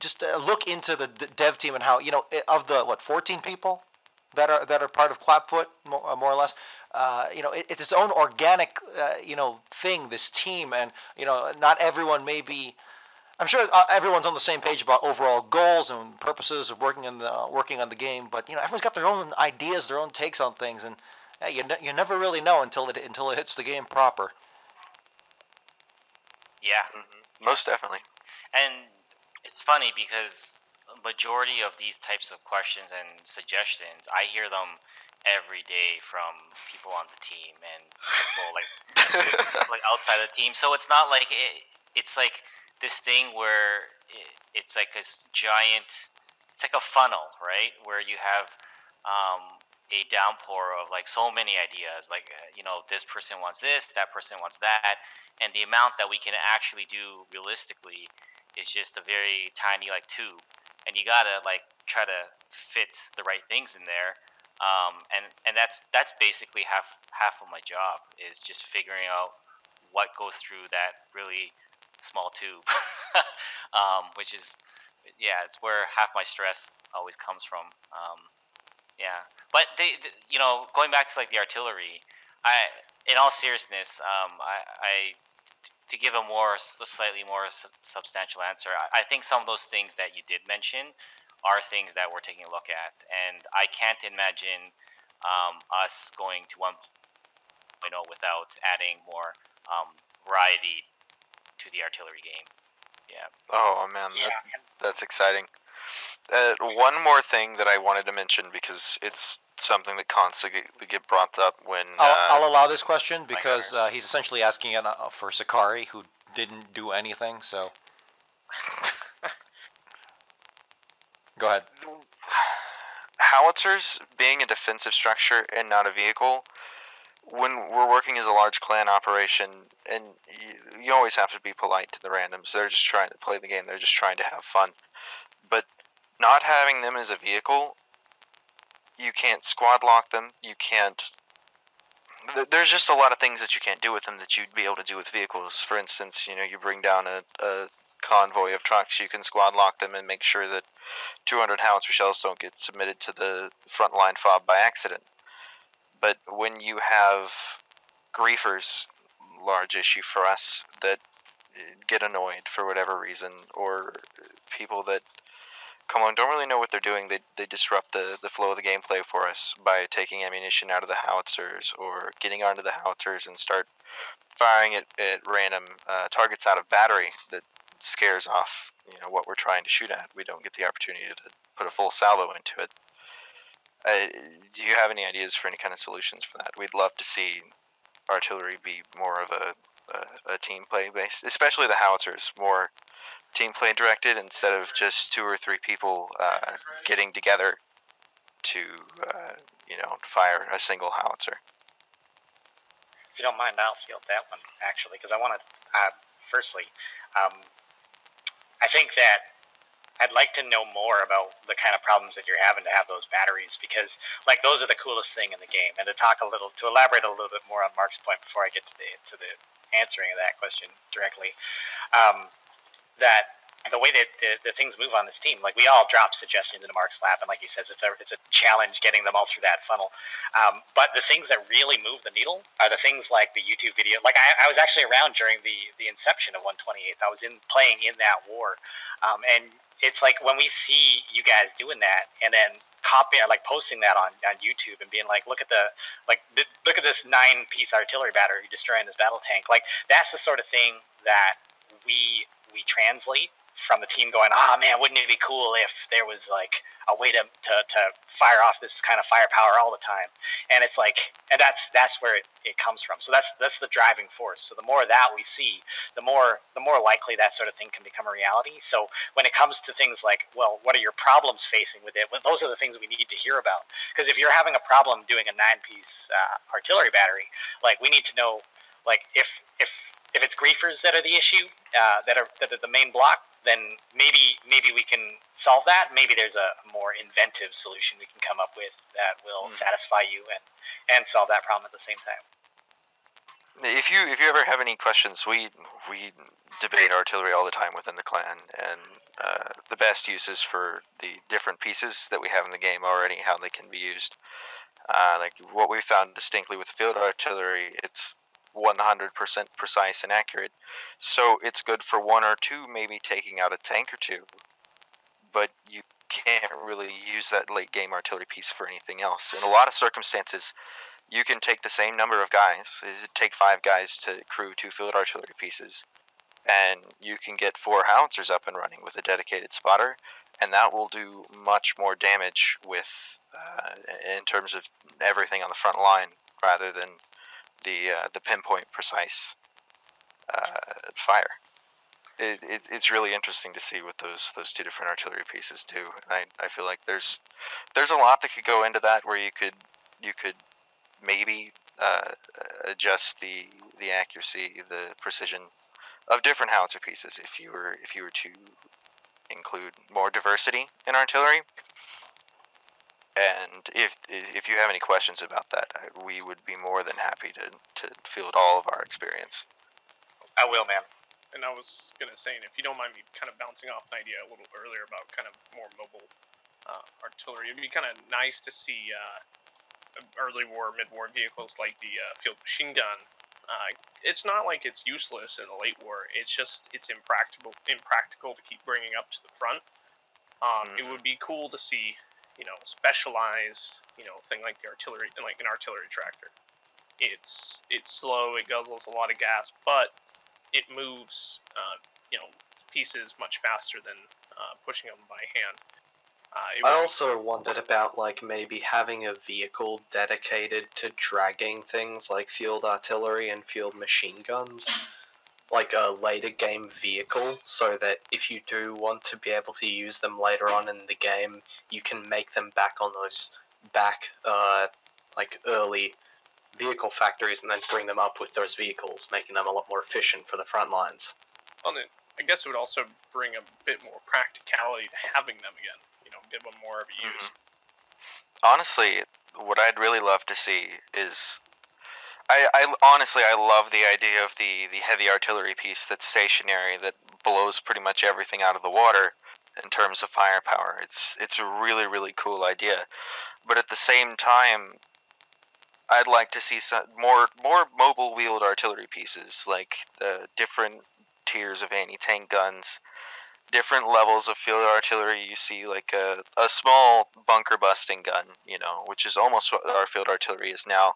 just look into the dev team and how of the 14 people that are part of Clapfoot, more or less. It's its own organic thing, this team, and not everyone may be. I'm sure everyone's on the same page about overall goals and purposes of working on the game, but everyone's got their own ideas, their own takes on things, and you never really know until it hits the game proper. Yeah, most definitely. And it's funny because a majority of these types of questions and suggestions, I hear them every day from people on the team and people like outside the team. So it's not like it's like this thing where it's like this giant, it's like a funnel, right? Where you have a downpour of like so many ideas, like this person wants this, that person wants that, and the amount that we can actually do realistically is just a very tiny tube, and you gotta try to fit the right things in there, and that's basically half of my job, is just figuring out what goes through that really small tube, which is it's where half my stress always comes from. But going back to the artillery, in all seriousness, to give a slightly more substantial answer, I think some of those things that you did mention are things that we're taking a look at, and I can't imagine us going to 1.0 without adding more variety to the artillery game. Yeah. Oh man, that's exciting. One more thing that I wanted to mention, because it's something that constantly get brought up when... I'll allow this question because he's essentially asking it for Sikarii, who didn't do anything, so... Go ahead. Howitzers, being a defensive structure and not a vehicle, when we're working as a large clan operation, and you always have to be polite to the randoms, they're just trying to play the game, they're just trying to have fun. But not having them as a vehicle You can't squad lock them. You can't. There's just a lot of things that you can't do with them that you'd be able to do with vehicles. For instance, you bring down a convoy of trucks, you can squad lock them and make sure that 200 howitzer shells don't get submitted to the front line fob by accident. But when you have griefers, large issue for us, that get annoyed for whatever reason, or people that don't really know what they're doing, they disrupt the flow of the gameplay for us by taking ammunition out of the howitzers or getting onto the howitzers and start firing at random targets out of battery that scares off what we're trying to shoot at. We don't get the opportunity to put a full salvo into it. Do you have any ideas for any kind of solutions for that? We'd love to see artillery be more of a team play based, especially the howitzers, more team play directed instead of just 2 or 3 people getting together to fire a single howitzer. If you don't mind, I'll field that one actually, because I want to. Firstly, I think that I'd like to know more about the kind of problems that you're having to have those batteries, because those are the coolest thing in the game. And to elaborate a little bit more on Mark's point before I get to the answering of that question directly, that the way that the things move on this team, we all drop suggestions into Mark's lap, and like he says, it's a challenge getting them all through that funnel. But the things that really move the needle are the things like the YouTube video. I was actually around during the inception of 128th. I was playing in that war, and it's when we see you guys doing that, and then posting that on YouTube and being look at look at this 9-piece artillery battery destroying this battle tank. That's the sort of thing that we translate from the team going, man, wouldn't it be cool if there was a way to fire off this kind of firepower all the time. And it's and that's where it comes from. So that's the driving force. So the more of that we see, the more likely that sort of thing can become a reality. So when it comes to things well, what are your problems facing with it? Well, those are the things we need to hear about. Because if you're having a problem doing a 9-piece artillery battery, we need to know if it's griefers that are the issue, that are the main block, then maybe we can solve that. Maybe there's a more inventive solution we can come up with that will satisfy you and solve that problem at the same time. If you ever have any questions, we debate artillery all the time within the clan, and the best uses for the different pieces that we have in the game already, how they can be used. What we found distinctly with field artillery, it's 100% precise and accurate, so it's good for 1 or 2 maybe taking out a tank or 2, but you can't really use that late game artillery piece for anything else. In a lot of circumstances, you can take the same number of guys, take 5 guys to crew 2 field artillery pieces, and you can get 4 howitzers up and running with a dedicated spotter, and that will do much more damage with in terms of everything on the front line rather than the pinpoint precise fire. It's really interesting to see what those 2 different artillery pieces do. And I feel like there's a lot that could go into that, where you could maybe adjust the accuracy, the precision of different howitzer pieces if you were to include more diversity in artillery. And if you have any questions about that, we would be more than happy to field all of our experience. I will, man. And I was going to say, and if you don't mind me kind of bouncing off an idea a little earlier about kind of more mobile artillery, it'd be kind of nice to see early war, mid-war vehicles like the field machine gun. It's not like it's useless in the late war. It's just it's impractical to keep bringing up to the front. It would be cool to see, specialized, thing like the artillery, like an artillery tractor. It's slow, it guzzles a lot of gas, but it moves, pieces much faster than pushing them by hand. I also wondered about maybe having a vehicle dedicated to dragging things like field artillery and field machine guns. A later game vehicle, so that if you do want to be able to use them later on in the game, you can make them back on those early vehicle factories and then bring them up with those vehicles, making them a lot more efficient for the front lines. Well, then, I guess it would also bring a bit more practicality to having them again, give them more of a use. honestly, what I'd really love to see is, I honestly I love the idea of the heavy artillery piece that's stationary that blows pretty much everything out of the water in terms of firepower. It's a really really cool idea, but at the same time, I'd like to see some more mobile wheeled artillery pieces, like the different tiers of anti-tank guns, different levels of field artillery. You see like a small bunker busting gun, which is almost what our field artillery is now,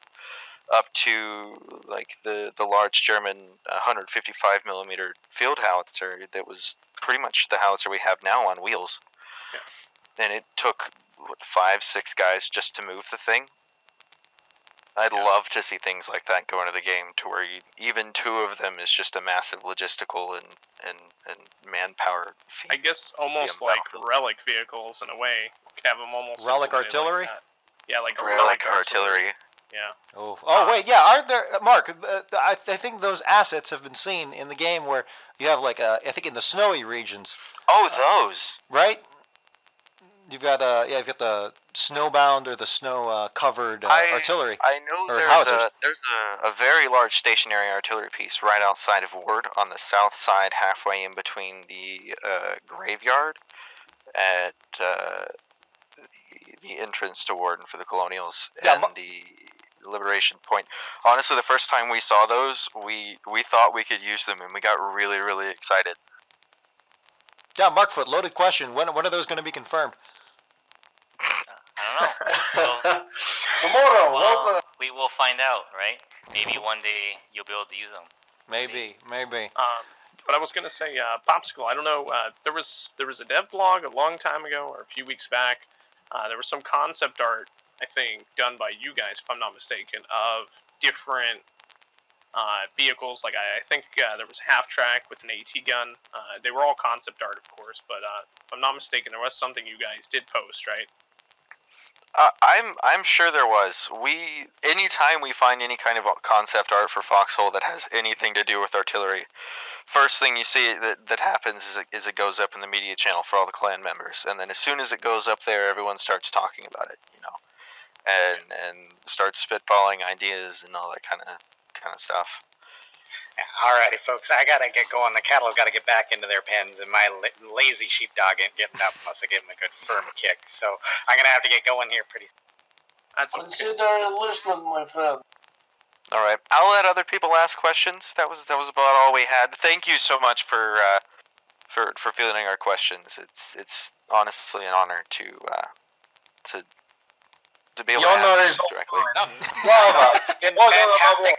up to like the large German 155 millimeter field howitzer that was pretty much the howitzer we have now on wheels. Yeah. And it took 5-6 guys just to move the thing. I'd love to see things like that go into the game, to where even 2 of them is just a massive logistical and manpower feat. I guess almost like relic vehicles in a way. Have them almost relic artillery. Like yeah, like relic artillery. Yeah. Oh wait, yeah. Aren't there, Mark? I think those assets have been seen in the game where you have like I think in the snowy regions. Oh, those. Right. You've got you've got the snowbound or the snow covered artillery. I know there's a very large stationary artillery piece right outside of Ward on the south side, halfway in between the graveyard at the entrance to Warden for the Colonials and the Liberation Point. Honestly, the first time we saw those, we thought we could use them, and we got really really excited. Yeah, Markfoot, loaded question. When are those going to be confirmed? I don't know. Tomorrow. Well, we will find out, right? Maybe one day you'll be able to use them. Maybe. But I was gonna say, Popsicle. I don't know. There was a dev blog a long time ago, or a few weeks back. There was some concept art, I think, done by you guys, if I'm not mistaken, of different vehicles. Like I think there was a half track with an AT gun. They were all concept art, of course, but if I'm not mistaken, there was something you guys did post, right? I'm sure there was. Anytime we find any kind of concept art for Foxhole that has anything to do with artillery, first thing you see that happens is it goes up in the media channel for all the clan members, and then as soon as it goes up there, everyone starts talking about it, and starts spitballing ideas and all that kind of stuff. Alrighty, folks, I gotta get going. The cattle gotta get back into their pens, and my lazy sheepdog ain't getting up unless I give him a good firm kick. So I'm gonna have to get going here pretty soon. That's okay. Consider listening, my friend. All right, I'll let other people ask questions. That was about all we had. Thank you so much for fielding our questions. It's honestly an honor to be able to ask this directly. Fantastic.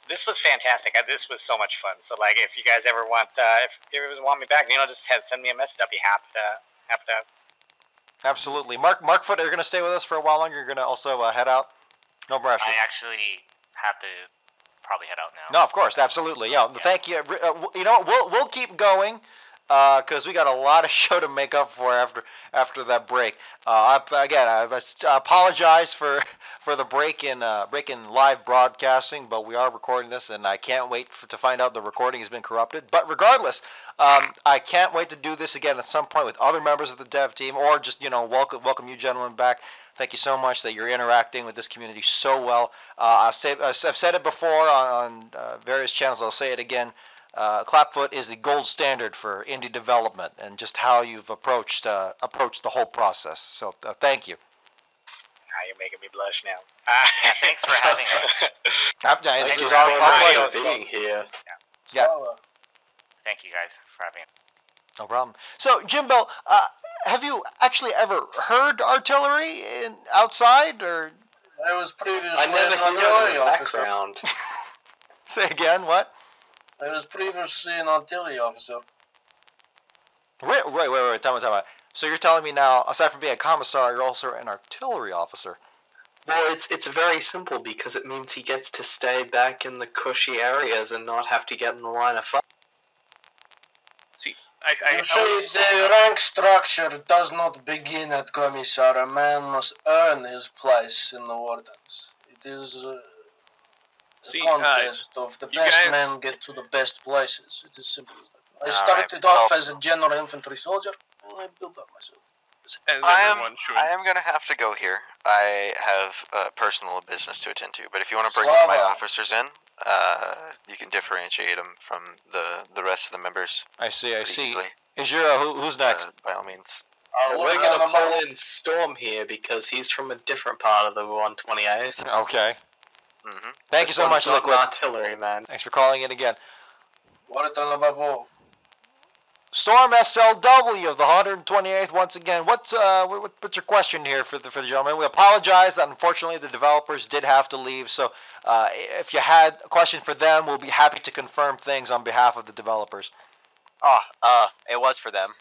This was fantastic. This was so much fun. So, like, if you guys ever want, if you ever want me back, just send me a message. I'll be happy to. Absolutely, Markfoot, are you gonna stay with us for a while longer? You're gonna also head out. No pressure. I actually have to probably head out now. No, of course, absolutely. Yeah. Thank you. You know what? We'll keep going. Because we got a lot of show to make up for after that break. I apologize for the break in live broadcasting, but we are recording this, and I can't wait to find out the recording has been corrupted. But regardless, I can't wait to do this again at some point with other members of the dev team, or just welcome you gentlemen back. Thank you so much that you're interacting with this community so well. I've said it before on various channels. I'll say it again. Clapfoot is the gold standard for indie development, and just how you've approached the whole process. So thank you. You're making me blush now. Thanks for having us. Thank you so much for being here. Yeah. Thank you guys for having us. No problem. So Jimbo, have you actually ever heard artillery outside, or? I was previously I never an heard artillery the officer. background. Say again, what? I was previously an artillery officer. Wait, tell me. So you're telling me now, aside from being a commissar, you're also an artillery officer? Well, it's very simple, because it means he gets to stay back in the cushy areas and not have to get in the line of fire. See, the rank structure does not begin at Commissar. A man must earn his place in the Wardens. It is the contest of the best men get to the best places. It is simple as that. I started off as a general infantry soldier, and I built up myself. as I everyone should. am gonna have to go here. I have personal business to attend to. But if you want to bring one of my officers in, you can differentiate them from the rest of the members. I see. Easily. Is your who's next? By all means. We're gonna pull in Storm here because he's from a different part of the 128th. Okay. Mm-hmm. Thank you so much, not Liquid. artillery, man. Thanks for calling in again. Storm SLW of the 128th once again. What's your question here for the gentleman? We apologize that unfortunately the developers did have to leave. So if you had a question for them, we'll be happy to confirm things on behalf of the developers. It was for them.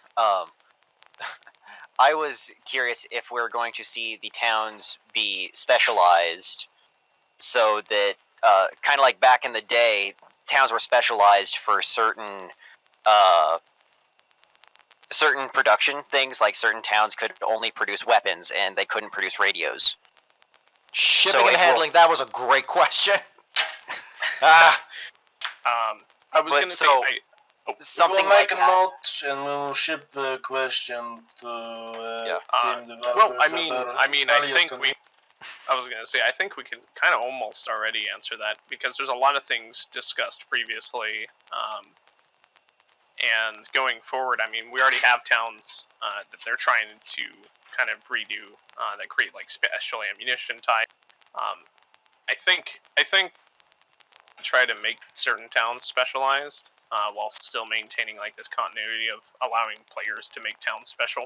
I was curious if we're going to see the towns be specialized, so that kind of like back in the day, towns were specialized for certain production things. Like certain towns could only produce weapons and they couldn't produce radios. Shipping and handling. That was a great question. I was going to say. Something we'll make like a note and we'll ship the question to team developers. Well, I was going to say, I think we can kind of almost already answer that, because there's a lot of things discussed previously. And going forward, I mean, we already have towns that they're trying to kind of redo that create like special ammunition type. I think try to make certain towns specialized while still maintaining like this continuity of allowing players to make towns special.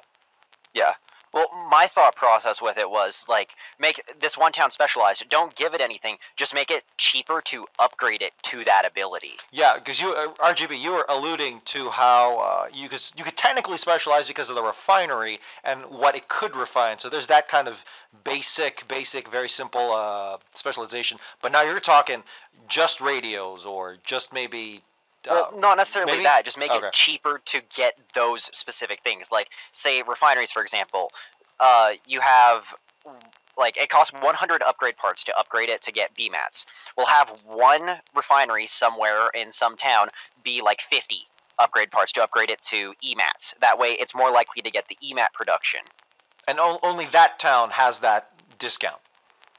Yeah. Well, my thought process with it was, like, make this one town specialized. Don't give it anything. Just make it cheaper to upgrade it to that ability. Yeah, because you, RGB, you were alluding to how you could technically specialize because of the refinery and what it could refine. So there's that kind of basic, very simple specialization. But now you're talking just radios or just maybe... Well, not necessarily that. Just make Okay. it cheaper to get those specific things. Like, say, refineries, for example. You have, like, it costs 100 upgrade parts to upgrade it to get BMATs. We'll have one refinery somewhere in some town be, like, 50 upgrade parts to upgrade it to EMATs. That way, it's more likely to get the EMAT production. And only that town has that discount.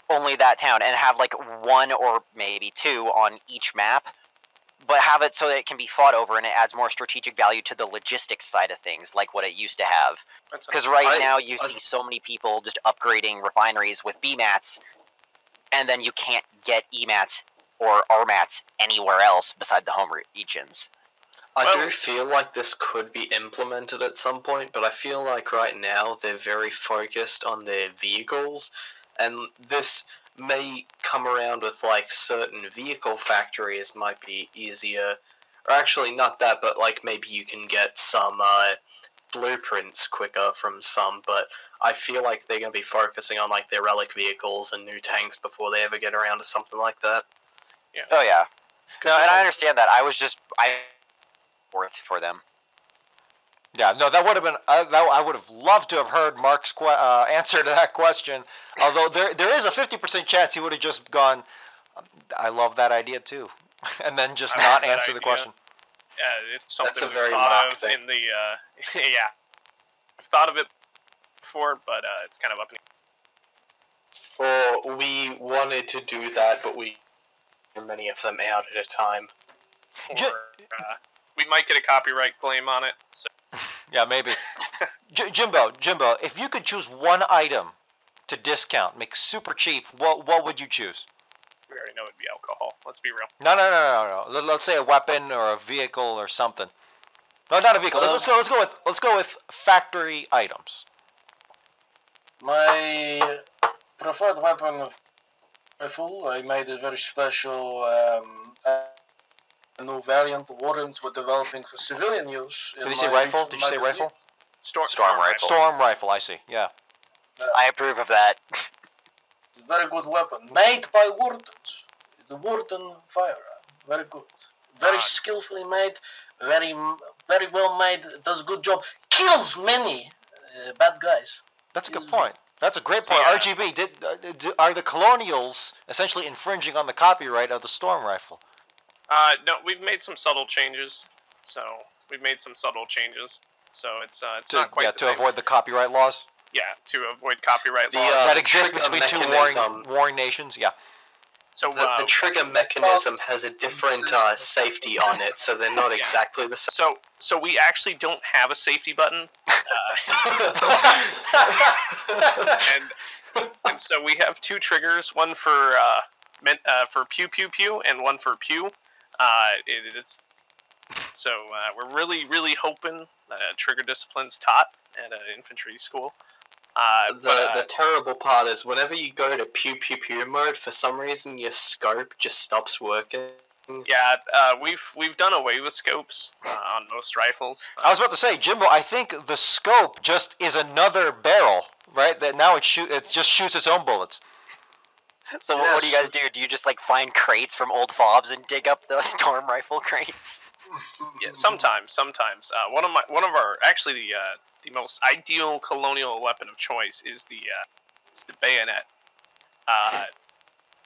Only that town. And have, like, one or maybe two on each map. But have it so that it can be fought over, and it adds more strategic value to the logistics side of things, like what it used to have. Because right now you see so many people just upgrading refineries with BMATs, and then you can't get EMATs or RMATs anywhere else beside the home regions. I do feel like this could be implemented at some point, but I feel like right now they're very focused on their vehicles, and this may come around with like certain vehicle factories might be easier, or actually not that, but like maybe you can get some blueprints quicker from some, but I feel like they're going to be focusing on like their relic vehicles and new tanks before they ever get around to something like that. Yeah. Oh yeah. No, and I understand that. I worth for them. Yeah, no, that would have been. I would have loved to have heard Mark's answer to that question. Although there is a 50% chance he would have just gone, "I love that idea too," and then just not answer the question. Yeah, it's something That's a we've very thought Mark of thing. in the yeah. I've thought of it before, but it's kind of up in Or we wanted to do that, but we many of them out at a time. or we might get a copyright claim on it. So. Yeah, maybe. Jimbo, if you could choose one item to discount, make super cheap, what would you choose? We already know it'd be alcohol. Let's be real. No. Let's say a weapon or a vehicle or something. No, not a vehicle. Let's go with factory items. My preferred weapon of rifle, I made a very special a new variant the Wardens were developing for civilian use. Did you say rifle? Did you say rifle? Storm rifle. Storm rifle, I see. Yeah. I approve of that. Very good weapon. Made by Wardens. The Warden firearm. Very good. Very skillfully made. Very well made. Does a good job. Kills many bad guys. That's a good point. That's a great point. Yeah. RGB, are the Colonials essentially infringing on the copyright of the Storm rifle? No, we've made some subtle changes. So so it's not quite the to same. avoid the copyright laws. Yeah, to avoid copyright laws. That the exists trigger between two mechanism- warring nations. Yeah. So the trigger mechanism has a different safety on it, so they're not exactly the same. So we actually don't have a safety button, and so we have two triggers, one for pew pew pew and one for pew. So we're really hoping that trigger discipline's taught at an infantry school. The terrible part is whenever you go to pew pew pew mode, for some reason your scope just stops working. Yeah, we've done away with scopes on most rifles. I was about to say, Jimbo, I think the scope just is another barrel, right? That now it just shoots its own bullets. So what do you guys do? Do you just like find crates from old fobs and dig up the storm rifle crates? Yeah, sometimes. One of our actually the most ideal colonial weapon of choice is the bayonet.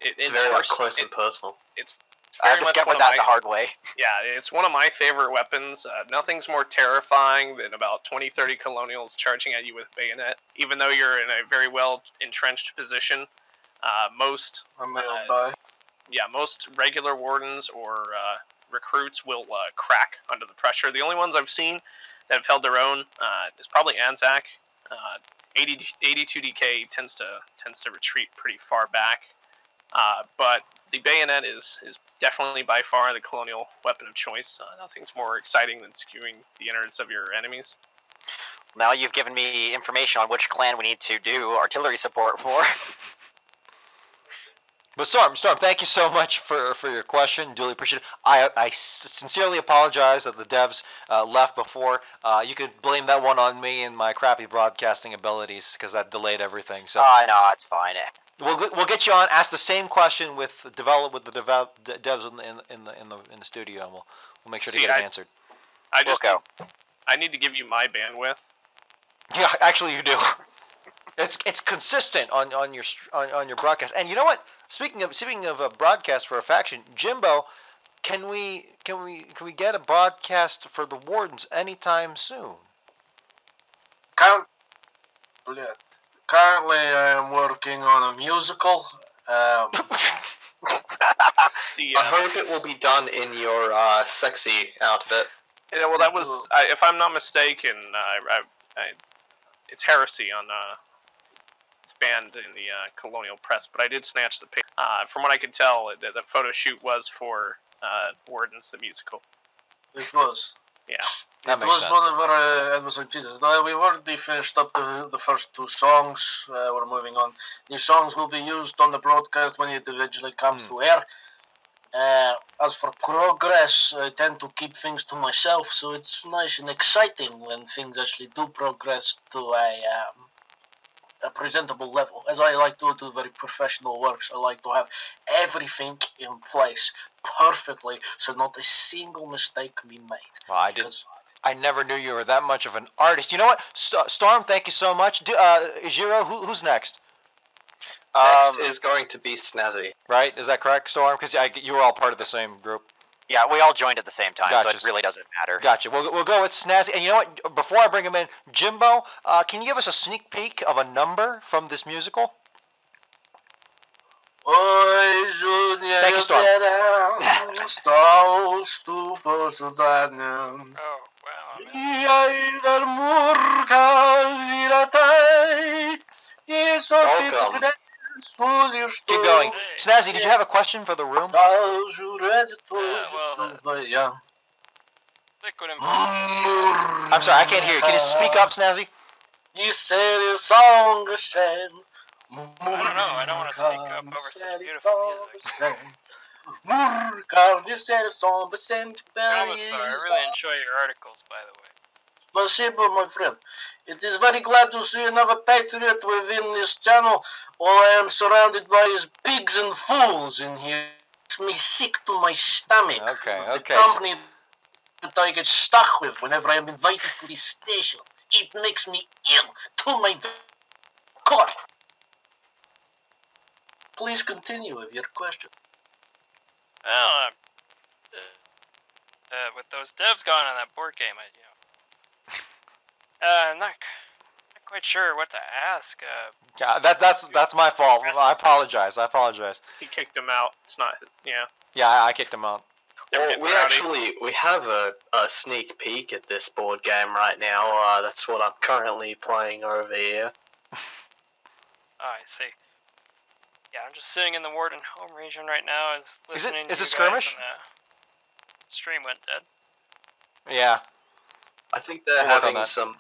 It's very up close and personal. It's I discovered that the hard way. Yeah, it's one of my favorite weapons. Nothing's more terrifying than about 20-30 colonials charging at you with a bayonet, even though you're in a very well entrenched position. Most regular wardens or recruits will crack under the pressure. The only ones I've seen that have held their own is probably Anzac. 82 DK tends to retreat pretty far back, but the bayonet is definitely by far the colonial weapon of choice. Nothing's more exciting than skewing the innards of your enemies. Now you've given me information on which clan we need to do artillery support for. But Storm, thank you so much for your question. Duly appreciate it. I sincerely apologize that the devs left before. You could blame that one on me and my crappy broadcasting abilities because that delayed everything. So no, it's fine. We'll get you on. Ask the same question with the devs in the studio, and we'll make sure to get it answered. I need to give you my bandwidth. Yeah, actually, you do. It's consistent on your broadcast. And you know what? Speaking of a broadcast for a faction, Jimbo, can we get a broadcast for the Wardens anytime soon? Currently, I am working on a musical. I hope it will be done in your sexy outfit. Yeah, well, that was, if I'm not mistaken, it's heresy on it's banned in the colonial press, but I did snatch the page. From what I could tell, the photo shoot was for Wardens the musical. It was. Yeah. It was one of our episode pieces. We've already finished up the first two songs. We're moving on. These songs will be used on the broadcast when it eventually comes to air. As for progress, I tend to keep things to myself, so it's nice and exciting when things actually do progress to a presentable level. As I like to do very professional works, I like to have everything in place perfectly, so not a single mistake can be made. Well, I never knew you were that much of an artist. You know what, Storm? Thank you so much. Jiro, who's next? Next is going to be Snazzy. Right? Is that correct, Storm? Because you were all part of the same group. Yeah, we all joined at the same time, Gotcha. so it really doesn't matter. Gotcha. We'll go with Snazzy. And you know what? Before I bring him in, Jimbo, can you give us a sneak peek of a number from this musical? Thank you, Storm. Keep going. Snazzy, did you have a question for the room? I'm sorry, I can't hear you. Can you speak up, Snazzy? I don't know. I don't want to speak up over such beautiful music. Commissar, I really enjoy your articles, by the way. Спасибо, my friend. It is very glad to see another patriot within this channel. All I am surrounded by is pigs and fools in here. It makes me sick to my stomach. Okay. The company that I get stuck with whenever I am invited to this station. It makes me ill to my core. Please continue with your question. Well, with those devs going on that board game, I'm not quite sure what to ask. Yeah, that's my fault. I apologize. He kicked him out. It's not. Yeah. Yeah, I kicked him out. Well, we have a sneak peek at this board game right now. That's what I'm currently playing over here. I see. Yeah, I'm just sitting in the Warden home region right now, listening to is you it skirmish? guys, and stream went dead. Yeah. I think they're having some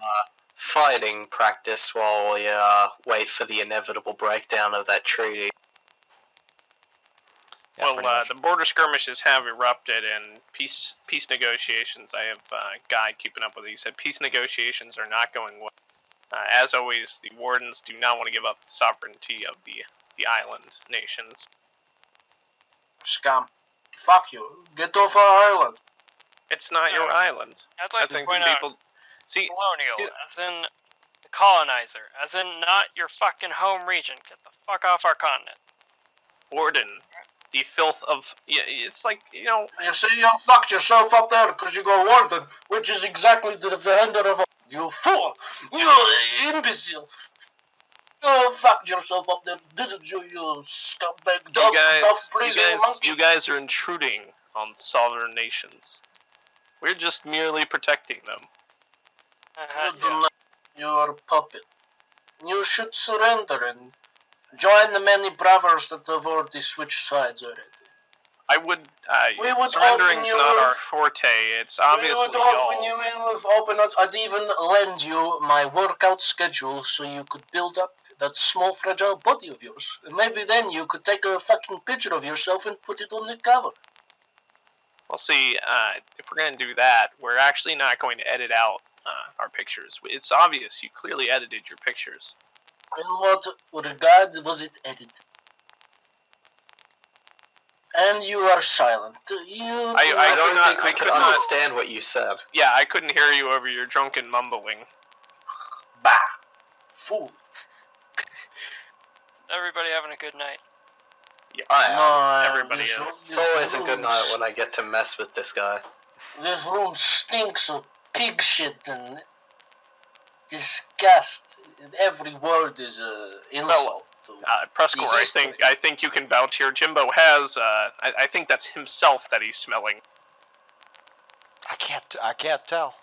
fighting practice while we wait for the inevitable breakdown of that treaty. Yeah, well, the border skirmishes have erupted, and peace negotiations. I have a guy keeping up with it. He said peace negotiations are not going well. As always, the Wardens do not want to give up the sovereignty of the island nations. Scum. Fuck you. Get off our island. It's not your island. I'd like to point out, colonial, as in the colonizer, as in not your fucking home region. Get the fuck off our continent. Warden, the filth of... Yeah, it's like, you know... You see, you fucked yourself up there because you got Warden, which is exactly the defender of... You fool! You imbecile! You fucked yourself up there, didn't you, you scumbag dog? You guys are intruding on sovereign nations. We're just merely protecting them. You're a puppet. You should surrender and join the many brothers that have already switched sides already. I would. Surrendering's not our forte. It's obviously we would open you in with open arms. I'd even lend you my workout schedule so you could build up that small, fragile body of yours. And maybe then you could take a fucking picture of yourself and put it on the cover. Well, see, if we're going to do that, we're actually not going to edit out our pictures. It's obvious you clearly edited your pictures. In what regard was it edited? And you are silent. I don't think we could understand what you said. Yeah, I couldn't hear you over your drunken mumbling. Bah! Fool. Everybody having a good night? Yeah, everybody is. It's always a good night when I get to mess with this guy. This room stinks of pig shit and disgust. Every word is an insult. PressCorps, I think you can vouch here. Jimbo has, I think that's himself that he's smelling. I can't tell.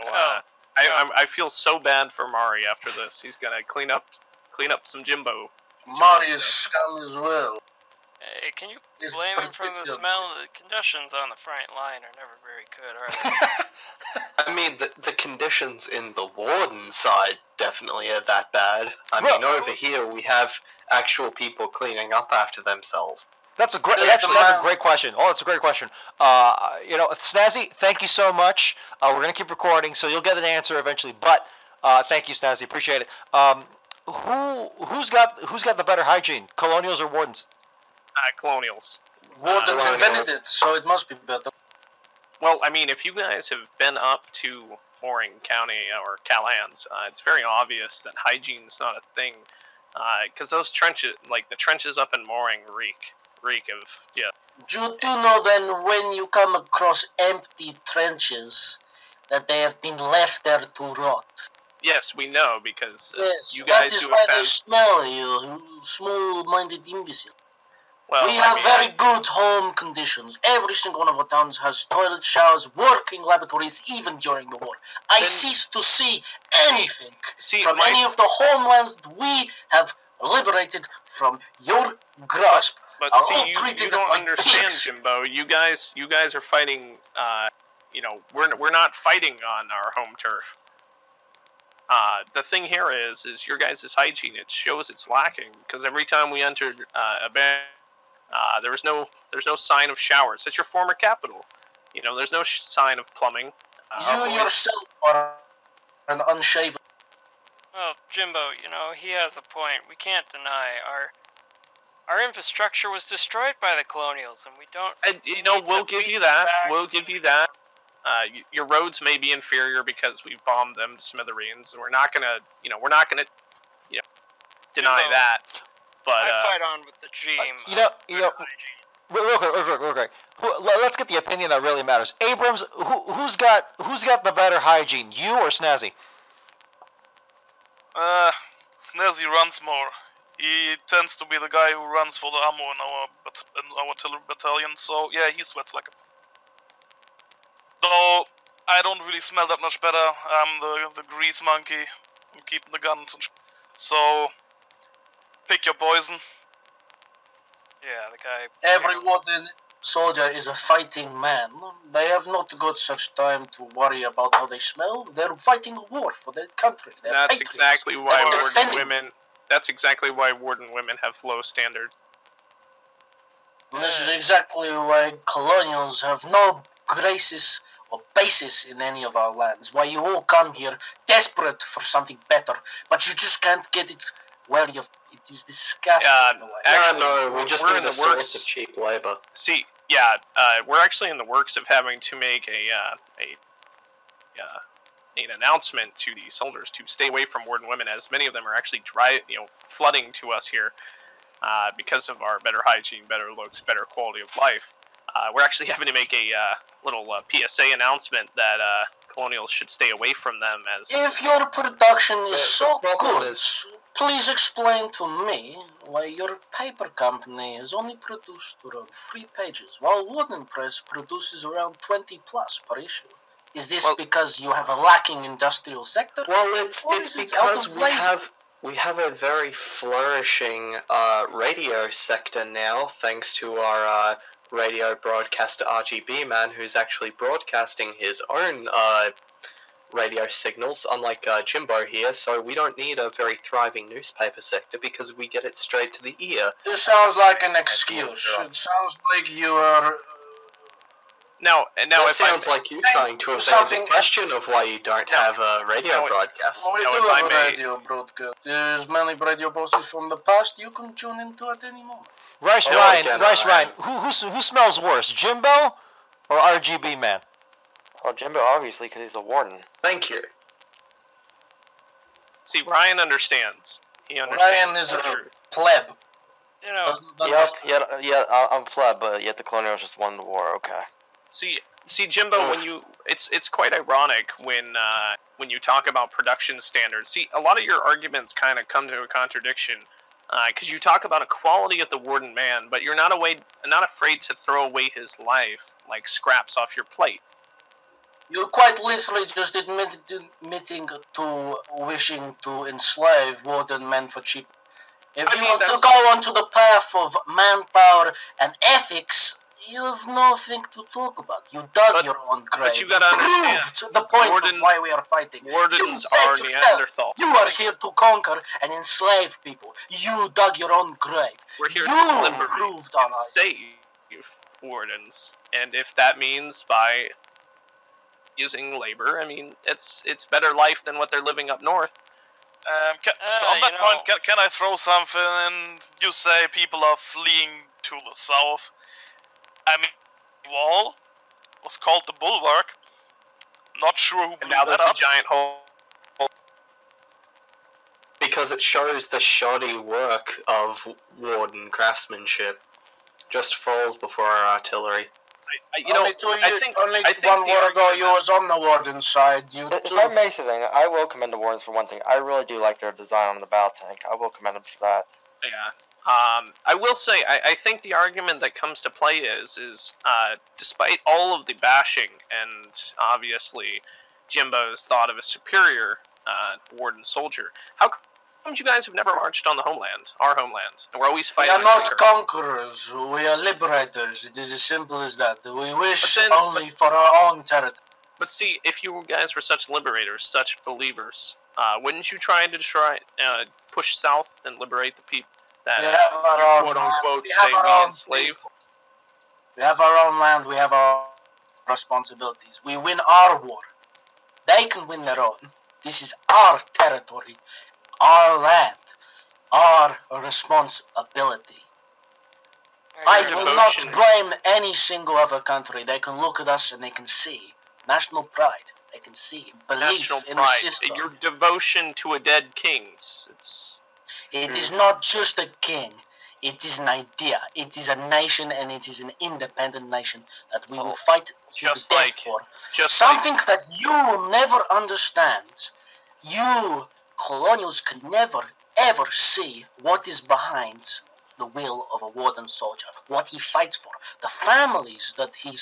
You know, I feel so bad for Mari after this. He's gonna clean up some Jimbo. Mari is scum as well. Hey, can you blame him for the smell? The conditions on the front line are never very good, are they? I mean, the conditions in the Warden side definitely are that bad. I mean, over here we have actual people cleaning up after themselves. That's a great question. Oh, that's a great question. You know, Snazzy, thank you so much. We're gonna keep recording, so you'll get an answer eventually. But thank you, Snazzy. Appreciate it. Who's got the better hygiene, Colonials or Wardens? Colonials. Wardens invented it, so it must be better. Well, I mean, if you guys have been up to Mooring County or Callahan's, it's very obvious that hygiene's not a thing. Because those trenches, like the trenches up in Mooring, reek of, yeah. You do know then when you come across empty trenches that they have been left there to rot? Yes, we know, because you that guys is do why offend. they smell you, small-minded imbecile. Well, we have very good home conditions. Every single one of our towns has toilet showers, working laboratories, even during the war. I cease to see anything from any of the homelands that we have liberated from your grasp. But see, you don't understand, Jimbo. You guys are fighting. You know, we're not fighting on our home turf. The thing here is your guys' hygiene. It shows it's lacking because every time we entered a band. There's no sign of showers. It's your former capital. You know, there's no sign of plumbing. You yourself are an unshaven. Well, Jimbo, you know, he has a point. We can't deny our infrastructure was destroyed by the Colonials, and we don't. And you know, we'll give you that. We'll give you that. Your roads may be inferior because we bombed them to smithereens, and we're not gonna deny Jimbo, that. But I fight on with the team. Real quick. get the opinion that really matters. Abrams, who's got the better hygiene, you or Snazzy? Snazzy runs more. He tends to be the guy who runs for the ammo in our artillery battalion, so yeah, he sweats like a... Though, I don't really smell that much better. I'm the grease monkey. I'm keeping the guns and so, pick your poison. Yeah, the guy... Every wooden soldier is a fighting man. They have not got such time to worry about how they smell. They're fighting a war for their country. That's exactly why warden women. That's exactly why warden women have low standards. And this is exactly why colonials have no graces or basis in any of our lands. Why you all come here desperate for something better, but you just can't get it where you. It is disgusting. Actually, no, we just need a source of cheap labor. See, yeah, we're actually in the works of having to make an announcement to the soldiers to stay away from warden women, as many of them are actually flooding to us here because of our better hygiene, better looks, better quality of life. We're actually having to make a little PSA announcement that colonials should stay away from them. As if your production is so good, please explain to me why your paper company has only produced around 3 pages, while Wooden Press produces around 20 plus per issue. Is this because you have a lacking industrial sector? Well, it's because we have a very flourishing radio sector now, thanks to our radio broadcaster RGB man, who's actually broadcasting his own radio signals, unlike Jimbo here, so we don't need a very thriving newspaper sector because we get it straight to the ear. This sounds like an excuse. It sounds like you are... That sounds like you trying to evade the question of why you don't have a radio broadcast. We do have a radio broadcast. There's many radio bosses from the past. You can tune into at any moment. Rice Ryan, who smells worse, Jimbo or RGB man? Well, Jimbo, obviously, because he's a warden. Thank you. See, Ryan understands. He understands. Ryan is a pleb. You know. Yeah, I'm pleb, but yet the colonials just won the war. Okay. See, Jimbo, when it's quite ironic when you talk about production standards. See, a lot of your arguments kind of come to a contradiction, because you talk about equality of the warden man, but you're not afraid to throw away his life like scraps off your plate. You're quite literally just admitting to wishing to enslave warden men for cheap. If you want to go onto the path of manpower and ethics, you have nothing to talk about. You dug your own grave. But you gotta understand the point of why we are fighting. Wardens are Neanderthal. You are here to conquer and enslave people. You dug your own grave. We're here to liberate and save wardens. And if that means by using labor, I mean, it's better life than what they're living up north. On that point, can I throw something in? You say people are fleeing to the south. I mean, the wall was called the Bulwark. Not sure who blew now that that's up. A giant hole. Because it shows the shoddy work of warden craftsmanship. Just falls before our artillery. I think one war ago you was on the warden's side. If I may say something, I will commend the wardens for one thing. I really do like their design on the battle tank. I will commend them for that. Yeah. I will say, I think the argument that comes to play is despite all of the bashing, and obviously Jimbo's thought of a superior warden soldier, how come you guys have never marched on the homeland, our homeland, and we're always fighting? We are not conquerors, we are liberators. It is as simple as that. We wish only for our own territory. But see, if you guys were such liberators, such believers, wouldn't you try to push south and liberate the people? That quote unquote say we enslave. We have our own land, we have our responsibilities. We win our war. They can win their own. This is our territory, our land, our responsibility. I will not blame any single other country. They can look at us and they can see national pride. They can see belief in the system. Your devotion to a dead king. It is not just a king. It is an idea. It is a nation, and it is an independent nation that we will fight to the death for. Something that you will never understand. You colonials can never, ever see what is behind the will of a warden soldier, what he fights for, the families that he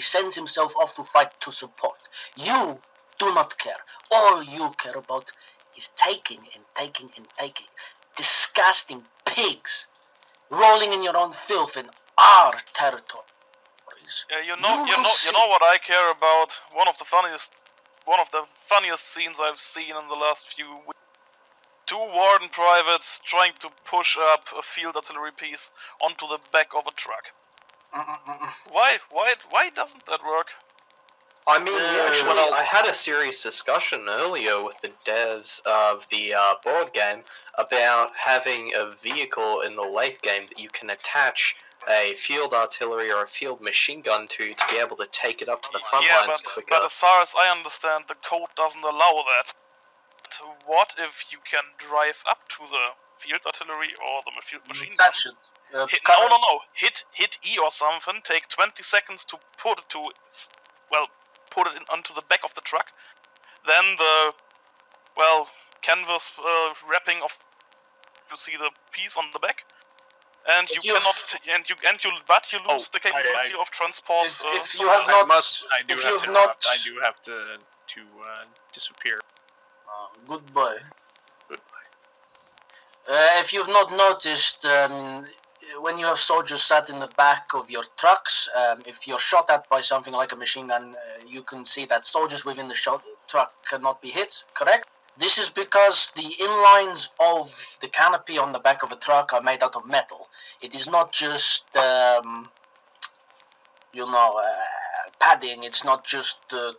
sends himself off to fight to support. You do not care. All you care about is taking and taking and taking. Disgusting pigs, rolling in your own filth in our territories. Yeah, you know what I care about. One of the funniest scenes I've seen in the last few weeks. 2 warden privates trying to push up a field artillery piece onto the back of a truck. Why doesn't that work? I mean, I had a serious discussion earlier with the devs of the board game about having a vehicle in the late game that you can attach a field artillery or a field machine gun to be able to take it up to the front lines quicker. But as far as I understand, the code doesn't allow that. What if you can drive up to the field artillery or the field machine gun? Hit E or something, take 20 seconds to put it onto the back of the truck. Then the, canvas wrapping of, you see the piece on the back. And you lose the capability of transport. I do have to disappear. Goodbye. If you've not noticed, when you have soldiers sat in the back of your trucks, if you're shot at by something like a machine gun, you can see that soldiers within the truck cannot be hit, correct? This is because the inlines of the canopy on the back of a truck are made out of metal. It is not just, padding. It's not just the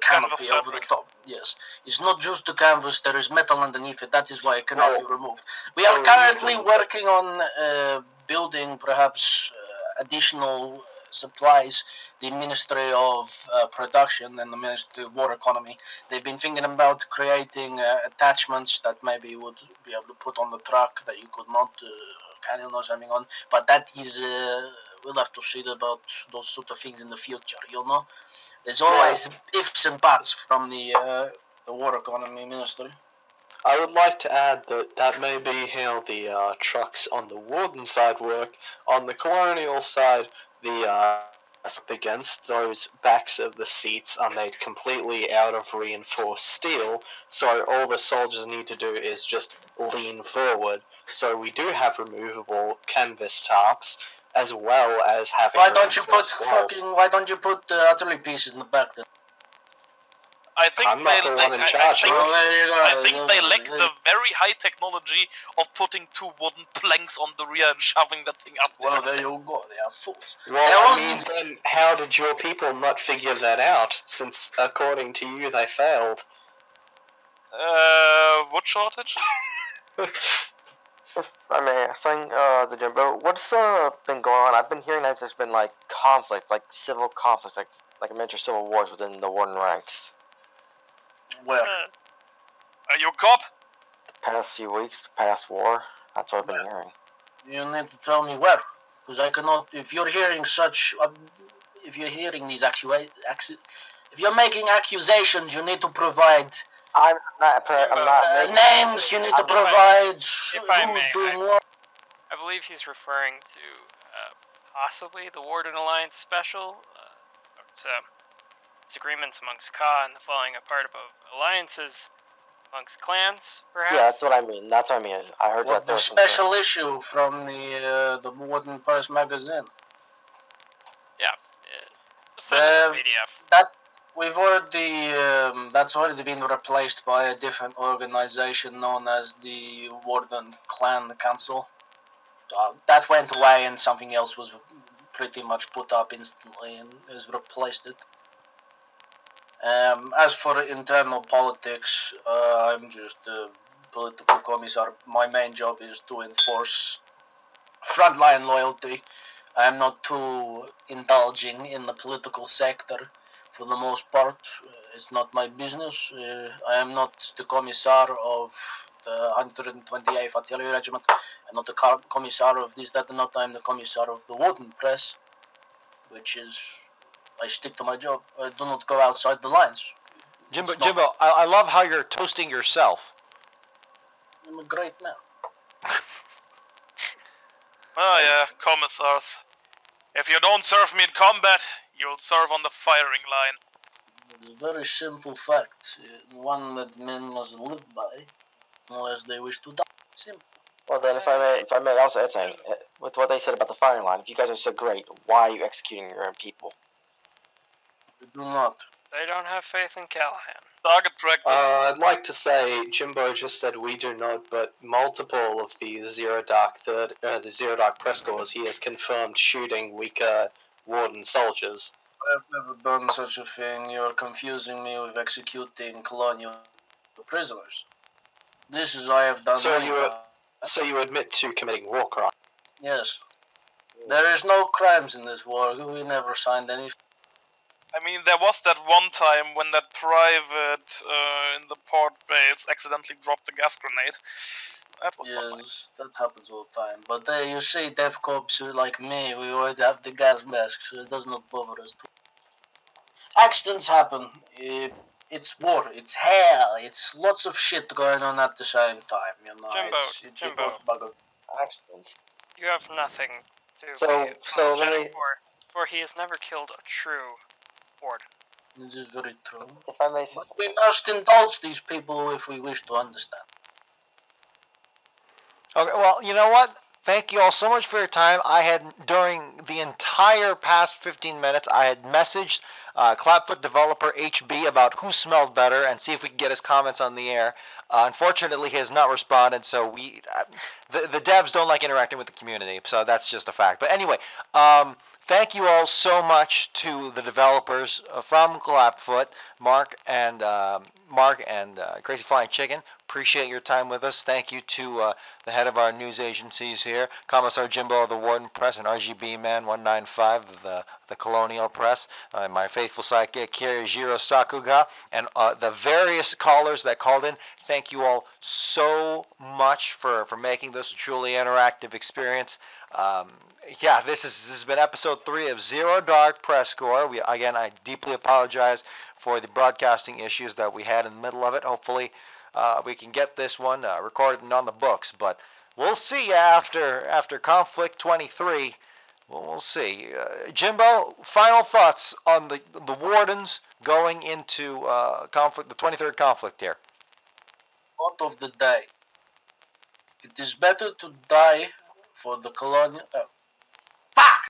canopy over the top. Yes, it's not just the canvas. There is metal underneath it. That is why it cannot be removed. We are currently working on building perhaps additional supplies. The Ministry of Production and the Ministry of War Economy, they've been thinking about creating attachments that maybe would be able to put on the truck that you could mount cannon or something on. But that is, we'll have to see about those sort of things in the future, There's always ifs and buts from the War Economy Ministry. I would like to add that may be how the trucks on the Warden side work. On the Colonial side, the up against those backs of the seats are made completely out of reinforced steel, so all the soldiers need to do is just lean forward. So we do have removable canvas tarps, as well as having. Why don't you put the artillery pieces in the back then? I think they lack the very high technology of putting 2 wooden planks on the rear and shoving that thing up there. Well, there you go. They are fools. Well, then how did your people not figure that out, since according to you they failed? Wood shortage? If I may ask, the Jimbo, what's been going on? I've been hearing that there's been conflict, civil conflicts, like miniature civil wars within the Warden ranks. Where? Are you a cop? The past few weeks, the past war. That's what I've been hearing. You need to tell me where, because I cannot. If you're hearing if you're hearing these if you're making accusations, you need to provide. I'm not making names. You need to provide who's doing what. I believe he's referring to possibly the Warden Alliance Special. It's agreements amongst Ka and the falling apart of alliances amongst clans, perhaps? Yeah, that's what I mean. I heard that there was special issue from the Warden Press magazine. Yeah. PDF. That's already been replaced by a different organization known as the Warden Clan Council. That went away and something else was pretty much put up instantly and has replaced it. As for internal politics, I'm just a political commissar. My main job is to enforce frontline loyalty. I'm not too indulging in the political sector for the most part. It's not my business. I am not the commissar of the 128th Artillery Regiment. I'm not the commissar of this, that, and not. I'm the commissar of the Warden Press, which is, I stick to my job. I do not go outside the lines. Jimbo, I love how you're toasting yourself. I'm a great man. Oh yeah, commissars. If you don't serve me in combat, you'll serve on the firing line. It's a very simple fact, one that men must live by, unless they wish to die. Simple. Well then, if I may also add something, with what they said about the firing line, if you guys are so great, why are you executing your own people? We do not. They don't have faith in Callahan. Target practice. I'd like to say, Jimbo just said we do not, but multiple of the Zero Dark PressCorps he has confirmed shooting weaker Warden soldiers. I've never done such a thing. You're confusing me with executing colonial prisoners. This is I have done. So you admit to committing war crime? Yes. There is no crimes in this war. We never signed any. I mean, there was that one time when that private in the port base accidentally dropped a gas grenade. That was not nice. That happens all the time. But you see, Dev Corps like me, we already have the gas mask, so it does not bother us. Accidents happen. It's war. It's hell. It's lots of shit going on at the same time. You know. Jimbo. Accidents. You have nothing to So let me. for he has never killed a true warden. This is very true. If I may say But something. we must indulge these people if we wish to understand. Okay, well, you know what? Thank you all so much for your time. I had, during the entire past 15 minutes, I had messaged Clapfoot developer HB about who smelled better and see if we could get his comments on the air. Unfortunately, he has not responded, so the devs don't like interacting with the community, so that's just a fact. But anyway, thank you all so much to the developers from Clapfoot, Mark and KrazyFlyinChicken. Appreciate your time with us. Thank you to the head of our news agencies here, Commissar Jimbo of the Warden Press and RGB Man 195 of the Colonial Press, my faithful sidekick here, Jiro Sakuga, and the various callers that called in. Thank you all so much for making this a truly interactive experience. Yeah, this has been episode 3 of Zero Dark PressCorps. I deeply apologize for the broadcasting issues that we had in the middle of it. Hopefully, we can get this one recorded and on the books, but we'll see after Conflict 23. We'll see. Jimbo, final thoughts on the Wardens going into conflict, the 23rd conflict here. Thought of the day. It is better to die for the colonial.